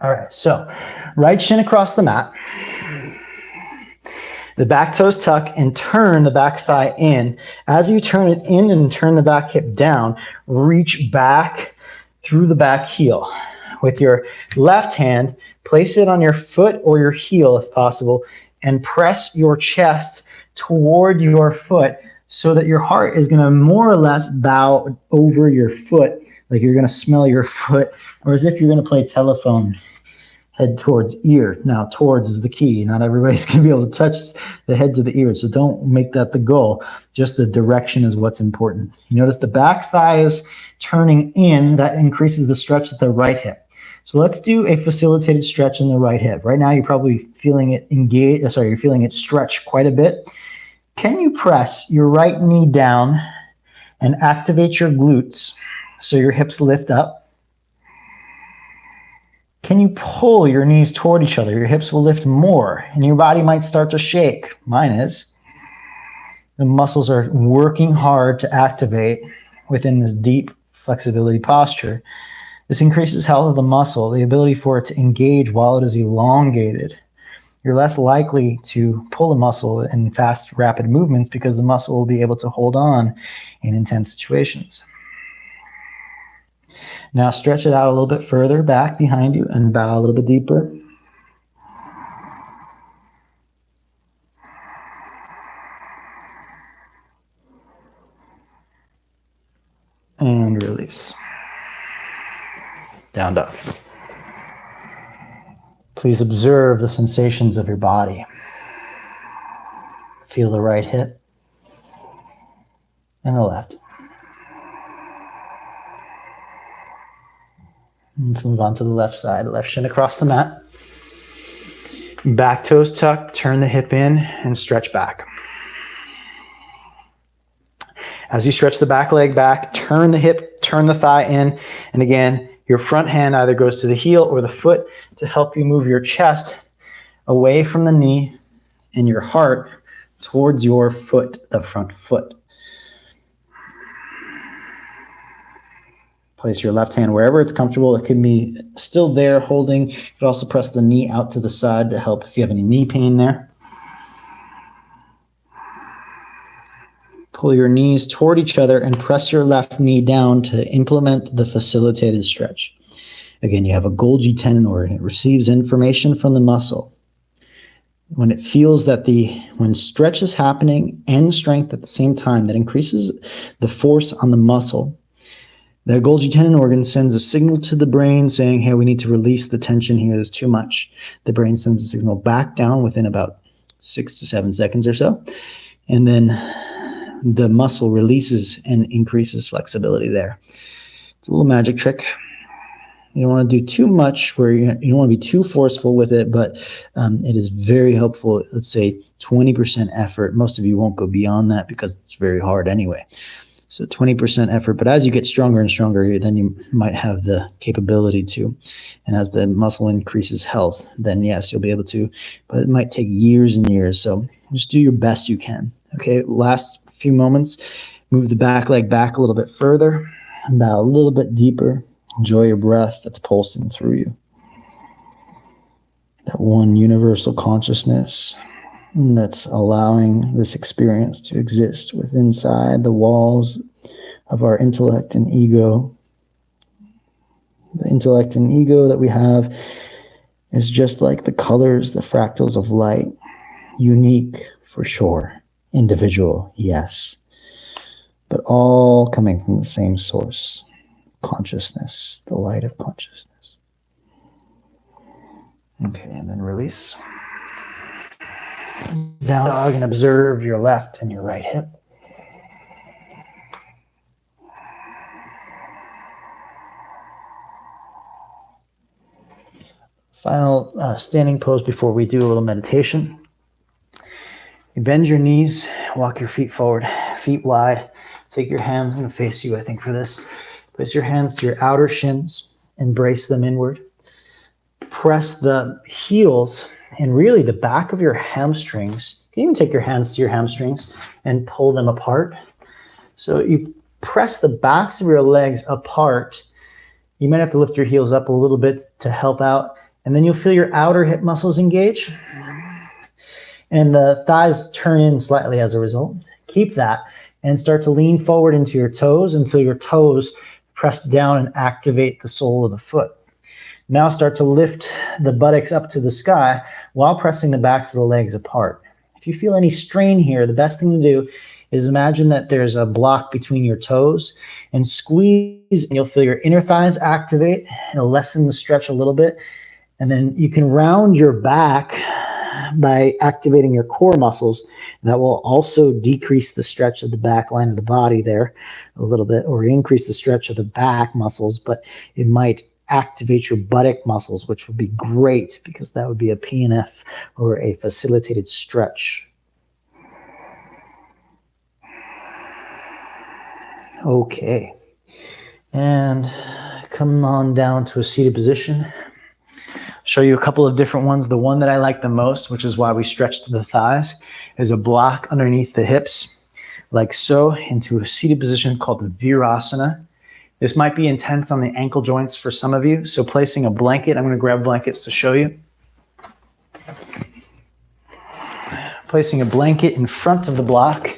All right, so right shin across the mat. The back toes tuck and turn the back thigh in. As you turn it in and turn the back hip down, reach back through the back heel. With your left hand, place it on your foot or your heel if possible, and press your chest toward your foot so that your heart is going to more or less bow over your foot, like you're going to smell your foot, or as if you're going to play telephone, head towards ear. Now, towards is the key. Not everybody's going to be able to touch the head to the ear, so don't make that the goal. Just the direction is what's important. You notice the back thigh is turning in. That increases the stretch at the right hip. So let's do a facilitated stretch in the right hip. Right now, you're probably feeling it you're feeling it stretch quite a bit. Can you press your right knee down and activate your glutes so your hips lift up? Can you pull your knees toward each other? Your hips will lift more and your body might start to shake. Mine is. The muscles are working hard to activate within this deep flexibility posture. This increases health of the muscle, the ability for it to engage while it is elongated. You're less likely to pull a muscle in fast, rapid movements because the muscle will be able to hold on in intense situations. Now stretch it out a little bit further back behind you and bow a little bit deeper. And release. Down dog. Please observe the sensations of your body. Feel the right hip and the left. Let's move on to the left side. Left shin across the mat. Back toes tucked, turn the hip in and stretch back. As you stretch the back leg back, turn the hip, turn the thigh in. And again, your front hand either goes to the heel or the foot to help you move your chest away from the knee and your heart towards your foot, the front foot. Place your left hand wherever it's comfortable. It could be still there holding. You could also press the knee out to the side to help if you have any knee pain there. Pull your knees toward each other and press your left knee down to implement the facilitated stretch. Again, you have a Golgi tendon organ. It receives information from the muscle. When it feels that when stretch is happening and strength at the same time, that increases the force on the muscle. The Golgi tendon organ sends a signal to the brain saying, hey, we need to release the tension here. There's too much. The brain sends a signal back down within about 6 to 7 seconds or so. And then the muscle releases and increases flexibility there. It's a little magic trick. You don't want to do too much where you don't want to be too forceful with it, but it is very helpful. Let's say 20% effort. Most of you won't go beyond that because it's very hard anyway. So 20% effort, but as you get stronger and stronger, then you might have the capability to. And as the muscle increases health, then yes, you'll be able to, but it might take years and years. So just do your best you can. Okay, last few moments, move the back leg back a little bit further, bow a little bit deeper. Enjoy your breath that's pulsing through you. That one universal consciousness that's allowing this experience to exist within inside the walls of our intellect and ego. The intellect and ego that we have is just like the colors, the fractals of light. Unique for sure. Individual, yes. But all coming from the same source. Consciousness, the light of consciousness. Okay, and then release. Down dog and observe your left and your right hip. Final standing pose before we do a little meditation. You bend your knees, walk your feet forward, feet wide. Take your hands, I'm going to face you, I think, for this. Place your hands to your outer shins and brace them inward. Press the heels and really the back of your hamstrings. You can even take your hands to your hamstrings and pull them apart. So you press the backs of your legs apart. You might have to lift your heels up a little bit to help out. And then you'll feel your outer hip muscles engage. And the thighs turn in slightly as a result. Keep that and start to lean forward into your toes until your toes press down and activate the sole of the foot. Now start to lift the buttocks up to the sky while pressing the backs of the legs apart. If you feel any strain here, the best thing to do is imagine that there's a block between your toes and squeeze, and you'll feel your inner thighs activate. It'll lessen the stretch a little bit. And then you can round your back by activating your core muscles. That will also decrease the stretch of the back line of the body there a little bit, or increase the stretch of the back muscles, but it might activate your buttock muscles, which would be great because that would be a PNF or a facilitated stretch. Okay. And come on down to a seated position. Show you a couple of different ones. The one that I like the most, which is why we stretch to the thighs, is a block underneath the hips, like so, into a seated position called the Virasana. This might be intense on the ankle joints for some of you, so placing a blanket, I'm going to grab blankets to show you. Placing a blanket in front of the block,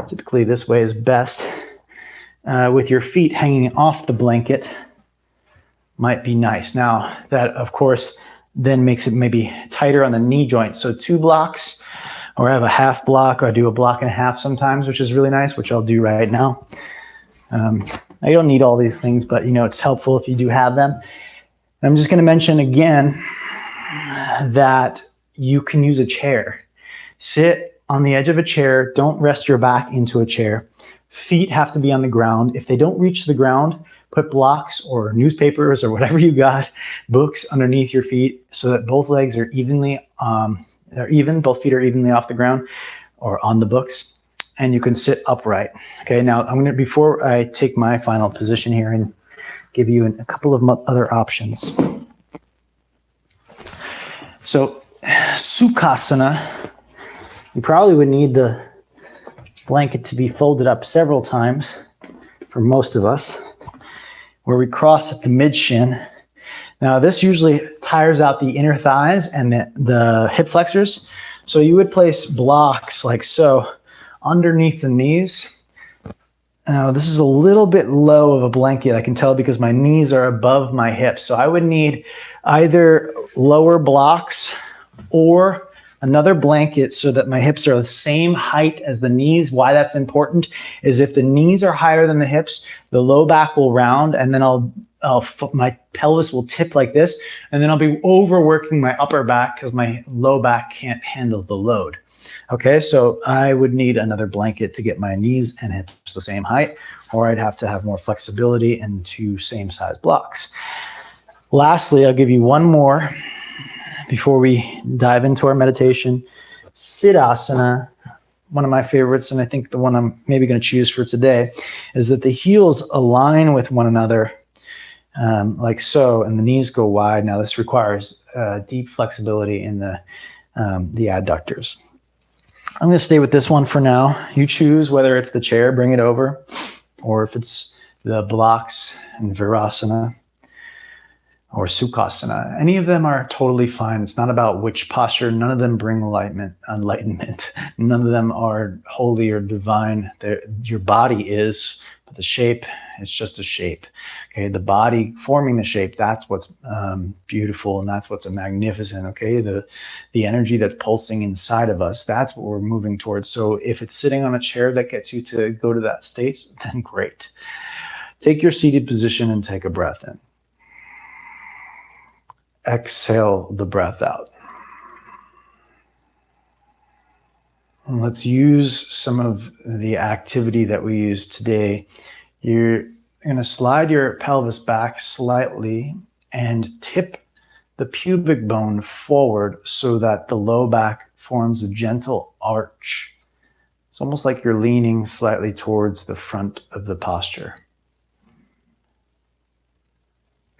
typically this way is best, with your feet hanging off the blanket, might be nice. Now, that, of course, then makes it maybe tighter on the knee joint. So 2 blocks, or I have a half block, or I do a block and a half sometimes, which is really nice, which I'll do right now. I don't need all these things, but it's helpful if you do have them. And I'm just going to mention again that you can use a chair. Sit on the edge of a chair. Don't rest your back into a chair. Feet have to be on the ground. If they don't reach the ground, Put blocks or newspapers or whatever you got, books underneath your feet so that both legs are both feet are evenly off the ground or on the books, and you can sit upright. Okay, now before I take my final position here and give you a couple of other options. So Sukhasana, you probably would need the blanket to be folded up several times for most of us, where we cross at the mid shin. Now this usually tires out the inner thighs and the hip flexors. So you would place blocks like so underneath the knees. Now this is a little bit low of a blanket, I can tell, because my knees are above my hips. So I would need either lower blocks or another blanket so that my hips are the same height as the knees. Why that's important is if the knees are higher than the hips, the low back will round, and then my pelvis will tip like this, and then I'll be overworking my upper back because my low back can't handle the load. Okay, so I would need another blanket to get my knees and hips the same height, or I'd have to have more flexibility and 2 same size blocks. Lastly, I'll give you one more before we dive into our meditation. Siddhasana, one of my favorites, and I think the one I'm maybe going to choose for today, is that the heels align with one another like so, and the knees go wide. Now this requires deep flexibility in the adductors. I'm going to stay with this one for now. You choose whether it's the chair, bring it over, or if it's the blocks in Virasana or Sukhasana. Any of them are totally fine. It's not about which posture. None of them bring enlightenment. None of them are holy or divine. Your body is, but the shape, it's just a shape. Okay, the body forming the shape, that's what's beautiful, and that's what's magnificent. Okay, the energy that's pulsing inside of us, that's what we're moving towards. So if it's sitting on a chair that gets you to go to that state, then great. Take your seated position and take a breath in. Exhale the breath out. And let's use some of the activity that we use today. You're going to slide your pelvis back slightly and tip the pubic bone forward so that the low back forms a gentle arch. It's almost like you're leaning slightly towards the front of the posture.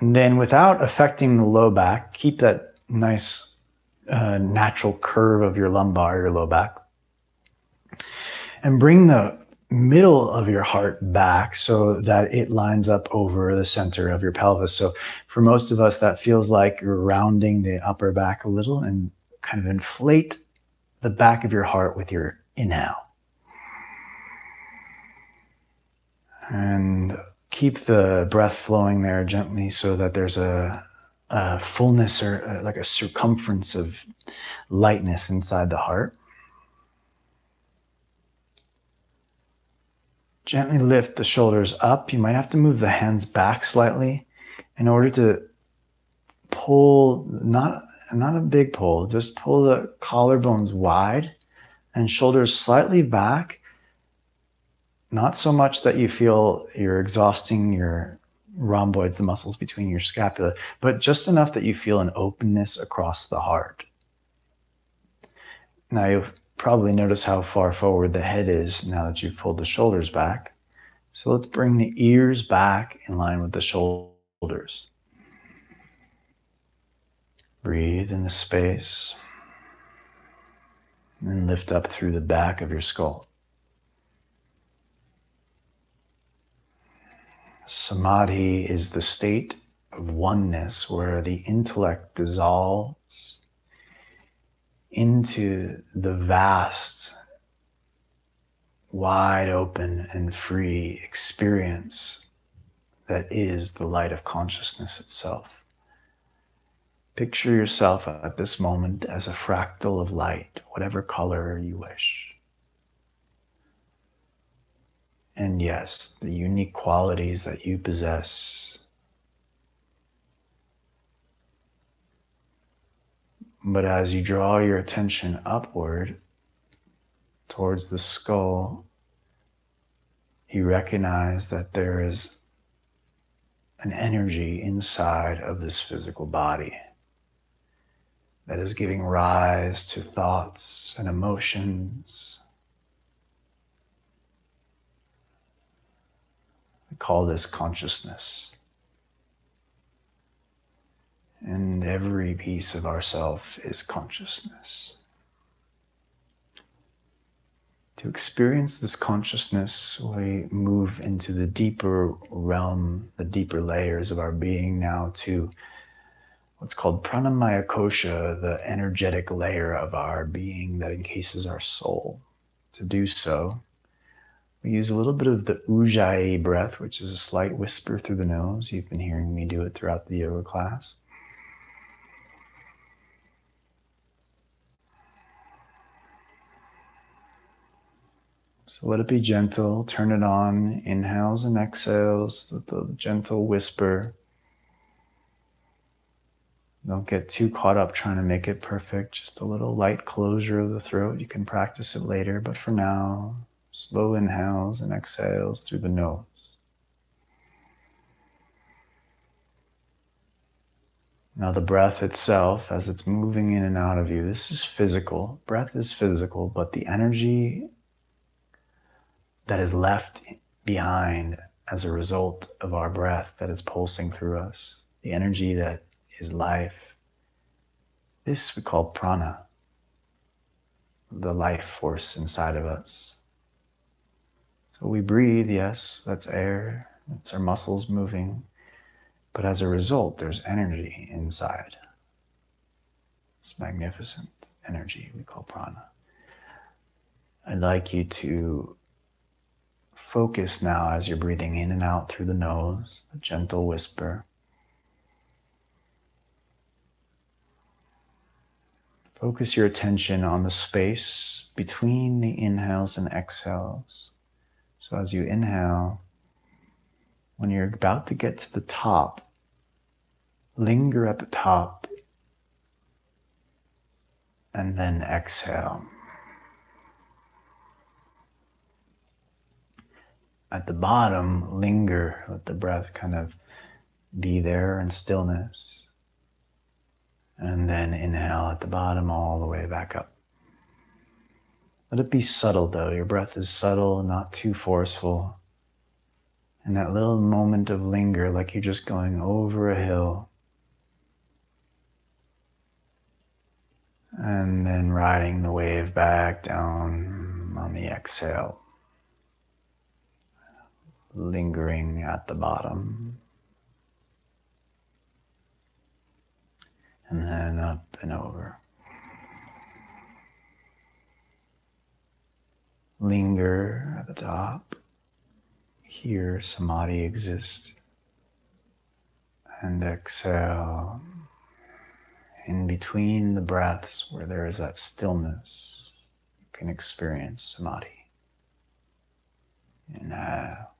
And then without affecting the low back, keep that nice natural curve of your lumbar, your low back. And bring the middle of your heart back so that it lines up over the center of your pelvis. So for most of us, that feels like you're rounding the upper back a little, and kind of inflate the back of your heart with your inhale. And keep the breath flowing there gently so that there's a fullness or like a circumference of lightness inside the heart. Gently lift the shoulders up. You might have to move the hands back slightly in order to pull, not a big pull, just pull the collarbones wide and shoulders slightly back. Not so much that you feel you're exhausting your rhomboids, the muscles between your scapula, but just enough that you feel an openness across the heart. Now you'll probably notice how far forward the head is now that you've pulled the shoulders back. So let's bring the ears back in line with the shoulders. Breathe in the space and lift up through the back of your skull. Samadhi is the state of oneness where the intellect dissolves into the vast, wide open and free experience that is the light of consciousness itself. Picture yourself at this moment as a fractal of light, whatever color you wish. And yes, the unique qualities that you possess. But as you draw your attention upward towards the skull, you recognize that there is an energy inside of this physical body that is giving rise to thoughts and emotions. We call this consciousness. And every piece of ourself is consciousness. To experience this consciousness, we move into the deeper realm, the deeper layers of our being now to what's called pranamaya kosha, the energetic layer of our being that encases our soul. To do so, we use a little bit of the ujjayi breath, which is a slight whisper through the nose. You've been hearing me do it throughout the yoga class. So let it be gentle, turn it on, inhales and exhales, the gentle whisper. Don't get too caught up trying to make it perfect, just a little light closure of the throat. You can practice it later, but for now, slow inhales and exhales through the nose. Now the breath itself, as it's moving in and out of you, this is physical. Breath is physical, but the energy that is left behind as a result of our breath that is pulsing through us, the energy that is life, this we call prana, the life force inside of us. So we breathe, yes, that's air, that's our muscles moving, but as a result, there's energy inside. It's magnificent energy we call prana. I'd like you to focus now as you're breathing in and out through the nose, the gentle whisper. Focus your attention on the space between the inhales and exhales. So as you inhale, when you're about to get to the top, linger at the top and then exhale. At the bottom, linger, let the breath kind of be there in stillness. And then inhale at the bottom all the way back up. Let it be subtle though. Your breath is subtle, not too forceful. And that little moment of linger, like you're just going over a hill. And then riding the wave back down on the exhale. Lingering at the bottom. And then up and over. Linger at the top. Here, Samadhi exists. And exhale. In between the breaths, where there is that stillness, you can experience Samadhi. Inhale.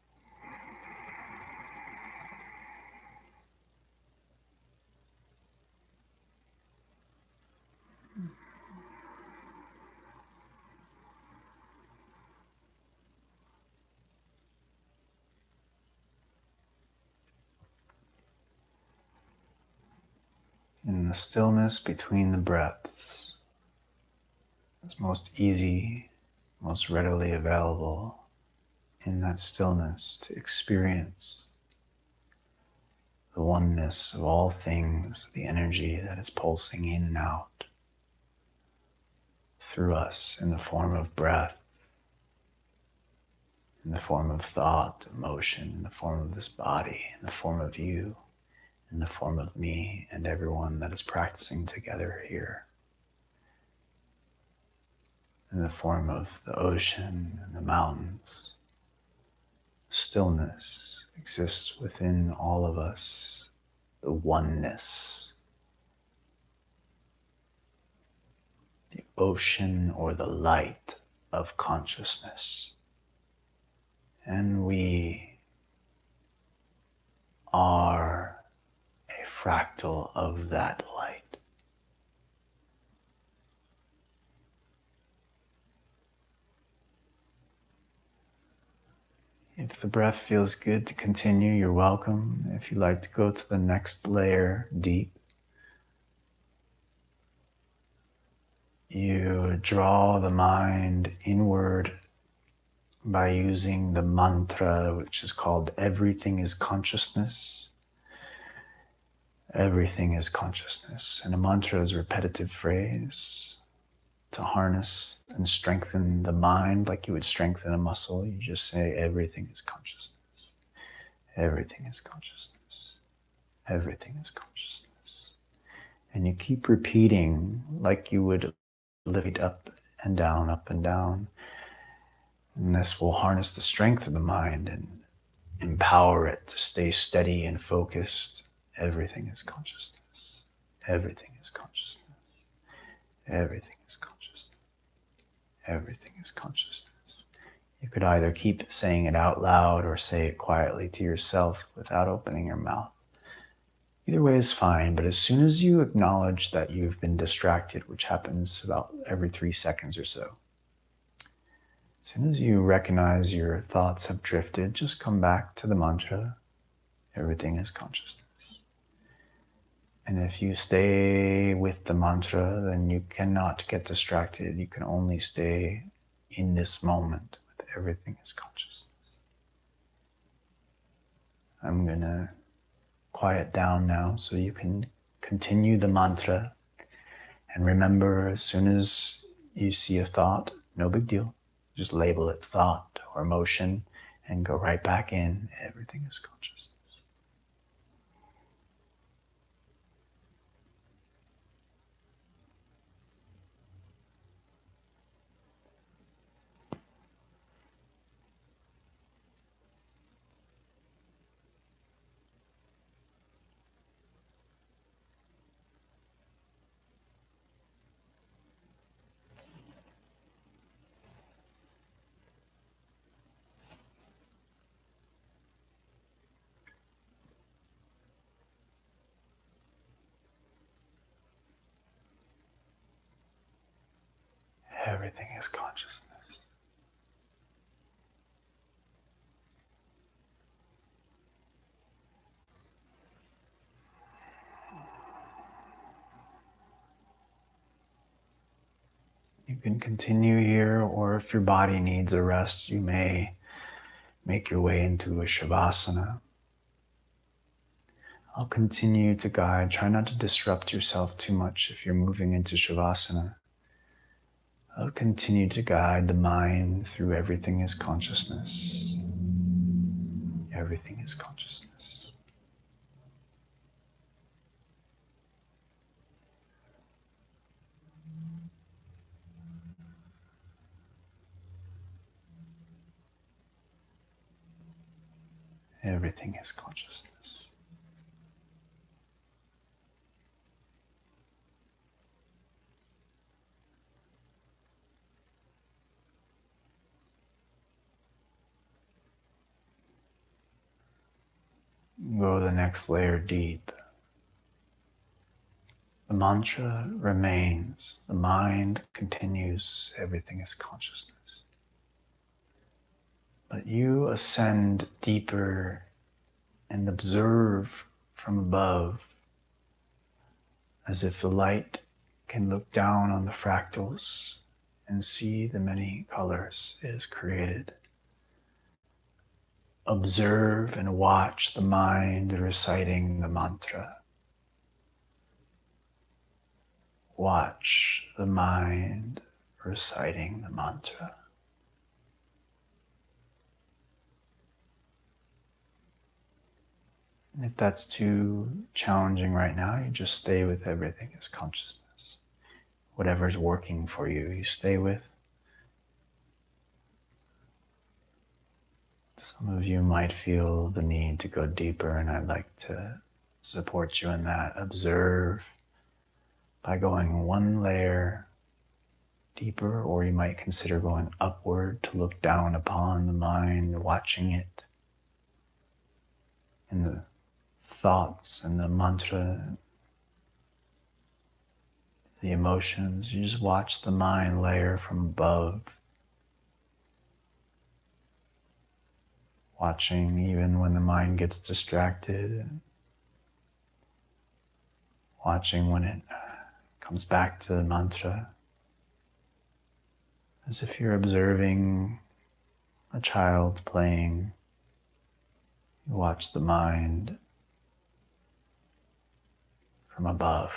In the stillness between the breaths, it's most easy, most readily available in that stillness to experience the oneness of all things, the energy that is pulsing in and out through us in the form of breath, in the form of thought, emotion, in the form of this body, in the form of you, in the form of me and everyone that is practicing together here, in the form of the ocean and the mountains. Stillness exists within all of us, the oneness, the ocean or the light of consciousness. And we are a fractal of that light. If the breath feels good to continue, you're welcome. If you'd like to go to the next layer deep, you draw the mind inward by using the mantra, which is called everything is consciousness. Everything is consciousness. And a mantra is a repetitive phrase to harness and strengthen the mind like you would strengthen a muscle. You just say everything is consciousness. Everything is consciousness. Everything is consciousness. And you keep repeating like you would lift up and down, up and down. And this will harness the strength of the mind and empower it to stay steady and focused. Everything is consciousness. Everything is consciousness. Everything is consciousness. Everything is consciousness. You could either keep saying it out loud or say it quietly to yourself without opening your mouth. Either way is fine, but as soon as you acknowledge that you've been distracted, which happens about every 3 seconds or so, as soon as you recognize your thoughts have drifted, just come back to the mantra, everything is consciousness. And if you stay with the mantra, then you cannot get distracted. You can only stay in this moment with everything is consciousness. I'm going to quiet down now so you can continue the mantra. And remember, as soon as you see a thought, no big deal. Just label it thought or emotion and go right back in. Everything is consciousness. Everything is consciousness. You can continue here, or if your body needs a rest, you may make your way into a shavasana. I'll continue to guide. Try not to disrupt yourself too much if you're moving into shavasana. I'll continue to guide the mind through everything is consciousness. Everything is consciousness. Everything is consciousness. Go the next layer deep. The mantra remains. The mind continues. Everything is consciousness. But you ascend deeper and observe from above, as if the light can look down on the fractals and see the many colors it has created. Observe and watch the mind reciting the mantra. Watch the mind reciting the mantra. And if that's too challenging right now, you just stay with everything as consciousness. Whatever's working for you, you stay with. Some of you might feel the need to go deeper, and I'd like to support you in that. Observe by going one layer deeper, or you might consider going upward to look down upon the mind, watching it in the thoughts and the mantra, the emotions. You just watch the mind layer from above. watching even when the mind gets distracted, watching when it comes back to the mantra, as if you're observing a child playing. You watch the mind from above.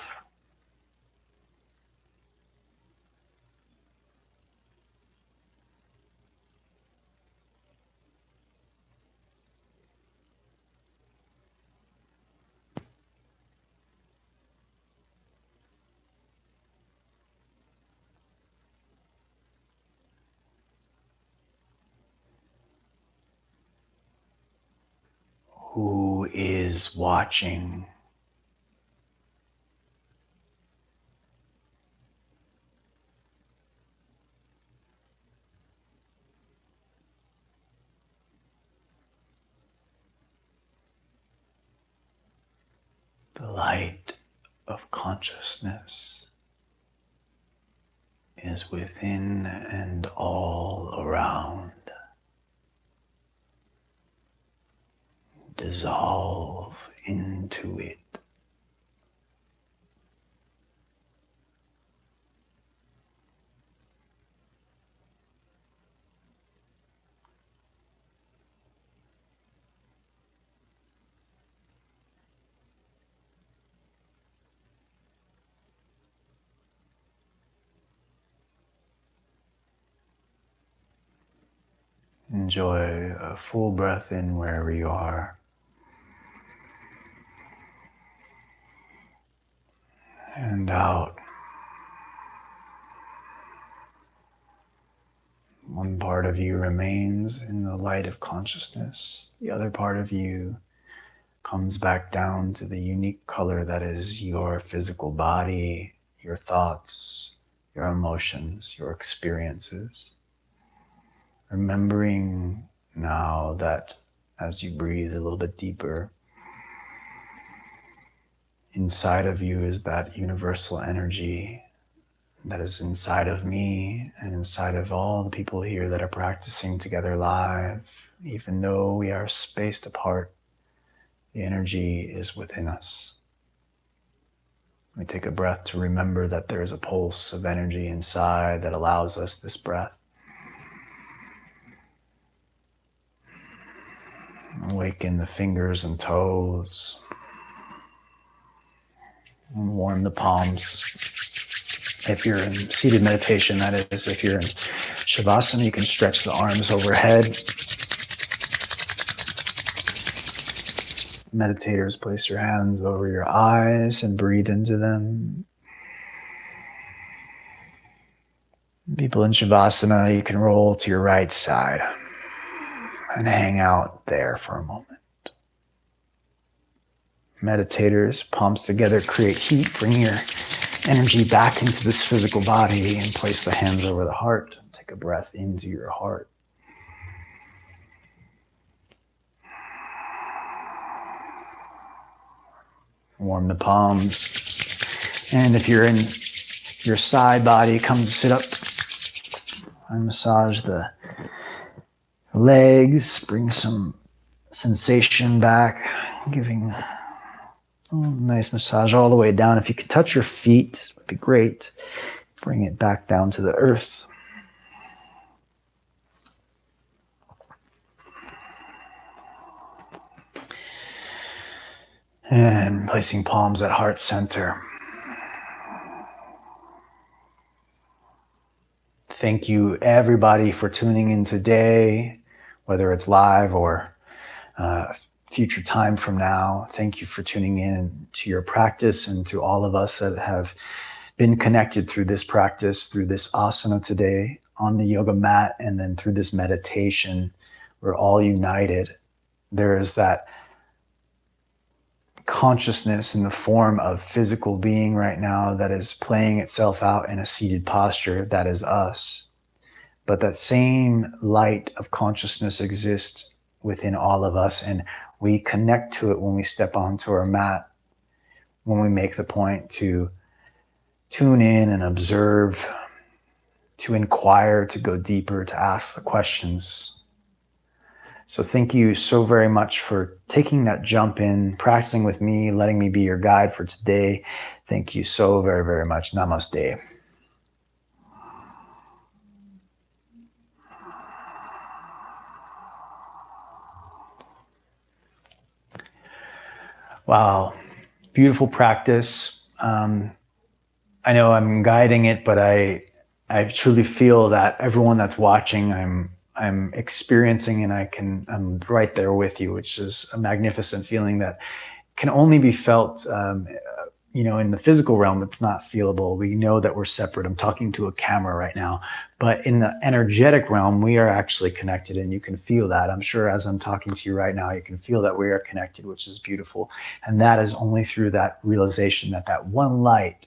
Who is watching? The light of consciousness is within and all around. Dissolve into it. Enjoy a full breath in wherever you are. And out. One part of you remains in the light of consciousness. The other part of you comes back down to the unique color that is your physical body, your thoughts, your emotions, your experiences. Remembering now that as you breathe a little bit deeper, inside of you is that universal energy that is inside of me and inside of all the people here that are practicing together live. Even though we are spaced apart, the energy is within us. We take a breath to remember that there is a pulse of energy inside that allows us this breath. Awaken the fingers and toes. And warm the palms. If you're in seated meditation, that is, if you're in Shavasana, you can stretch the arms overhead. Meditators, place your hands over your eyes and breathe into them. People in Shavasana, you can roll to your right side and hang out there for a moment. Meditators, palms together, create heat. Bring your energy back into this physical body and place the hands over the heart. Take a breath into your heart. Warm the palms. And if you're in your side body, come to sit up and massage the legs. Bring some sensation back, giving a nice massage all the way down. If you could touch your feet, it would be great. Bring it back down to the earth. And placing palms at heart center. Thank you everybody for tuning in today, whether it's live or future time from now. Thank you for tuning in to your practice and to all of us that have been connected through this practice, through this asana today on the yoga mat, and then through this meditation. We're all united. There is that consciousness in the form of physical being right now that is playing itself out in a seated posture. That is us. But that same light of consciousness exists within all of us, and we connect to it when we step onto our mat, when we make the point to tune in and observe, to inquire, to go deeper, to ask the questions, So thank you so very much for taking that jump in, practicing with me, letting me be your guide for today. Thank you so very, very much. Namaste. Wow, beautiful practice. I know I'm guiding it, but I truly feel that everyone that's watching, I'm experiencing, and I'm right there with you, which is a magnificent feeling that can only be felt. In the physical realm, it's not feelable. We know that we're separate. I'm talking to a camera right now, but in the energetic realm, we are actually connected, and you can feel that. I'm sure as I'm talking to you right now, you can feel that we are connected, which is beautiful. And that is only through that realization that that one light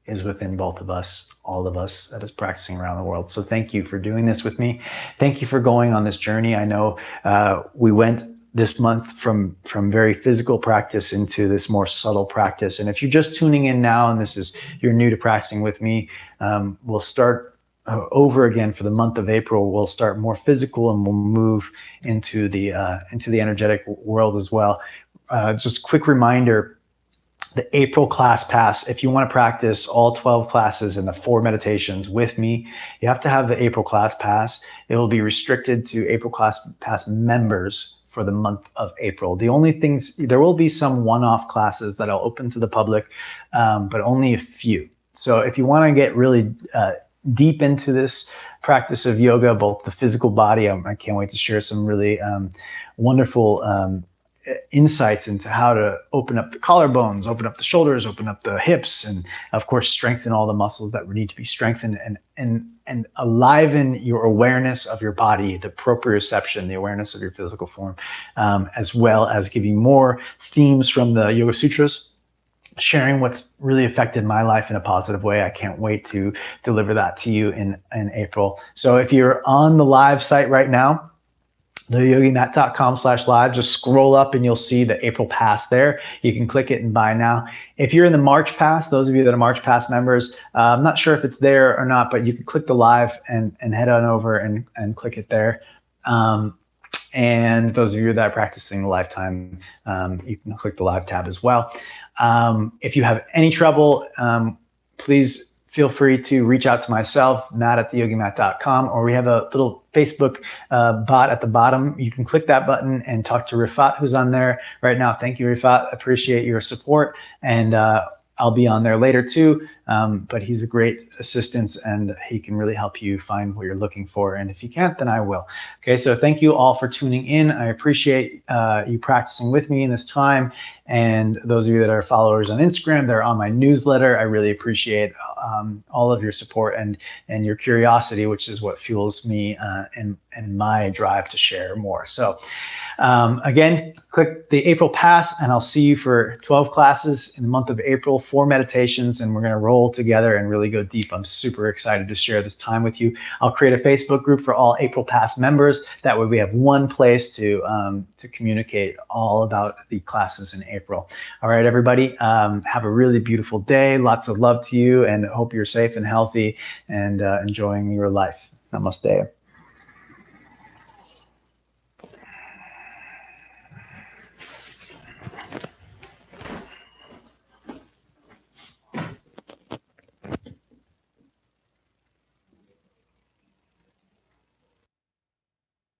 is within both of us, all of us that is practicing around the world. So thank you for doing this with me. Thank you for going on this journey. I know we went this month from very physical practice into this more subtle practice. And if you're just tuning in now and you're new to practicing with me, we'll start over again for the month of April. We'll start more physical and we'll move into the energetic world as well. Just quick reminder, the April class pass, if you want to practice all 12 classes and the 4 meditations with me, you have to have the April class pass. It will be restricted to April class pass members for the month of April. The only things, there will be some one-off classes that I'll open to the public, but only a few. So if you want to get really deep into this practice of yoga, both the physical body, I can't wait to share some really wonderful insights into how to open up the collarbones, open up the shoulders, open up the hips, and of course strengthen all the muscles that need to be strengthened, and aliven your awareness of your body, the proprioception, the awareness of your physical form, as well as giving more themes from the Yoga Sutras, sharing what's really affected my life in a positive way. I can't wait to deliver that to you in April. So if you're on the live site right now, theyogimat.com/live, just scroll up and you'll see the April Pass there. You can click it and buy now. If you're in the March Pass, those of you that are March Pass members, I'm not sure if it's there or not, but you can click the live and head on over and click it there. And those of you that are practicing the lifetime, you can click the live tab as well. If you have any trouble, please feel free to reach out to myself, matt@theyogimat.com, or we have a little Facebook bot at the bottom. You can click that button and talk to Rifat, who's on there right now. Thank you, Rifat. Appreciate your support. And I'll be on there later too, but he's a great assistant and he can really help you find what you're looking for. And if you can't, then I will. Okay, so thank you all for tuning in. I appreciate you practicing with me in this time. And those of you that are followers on Instagram, they're on my newsletter. I really appreciate all of your support and your curiosity, which is what fuels me and my drive to share more. So again, click the April Pass and I'll see you for 12 classes in the month of April, 4 meditations, and we're going to roll together and really go deep. I'm super excited to share this time with you. I'll create a Facebook group for all April Pass members. That way we have one place to communicate all about the classes in April. All right, everybody, have a really beautiful day. Lots of love to you and hope you're safe and healthy and enjoying your life. Namaste.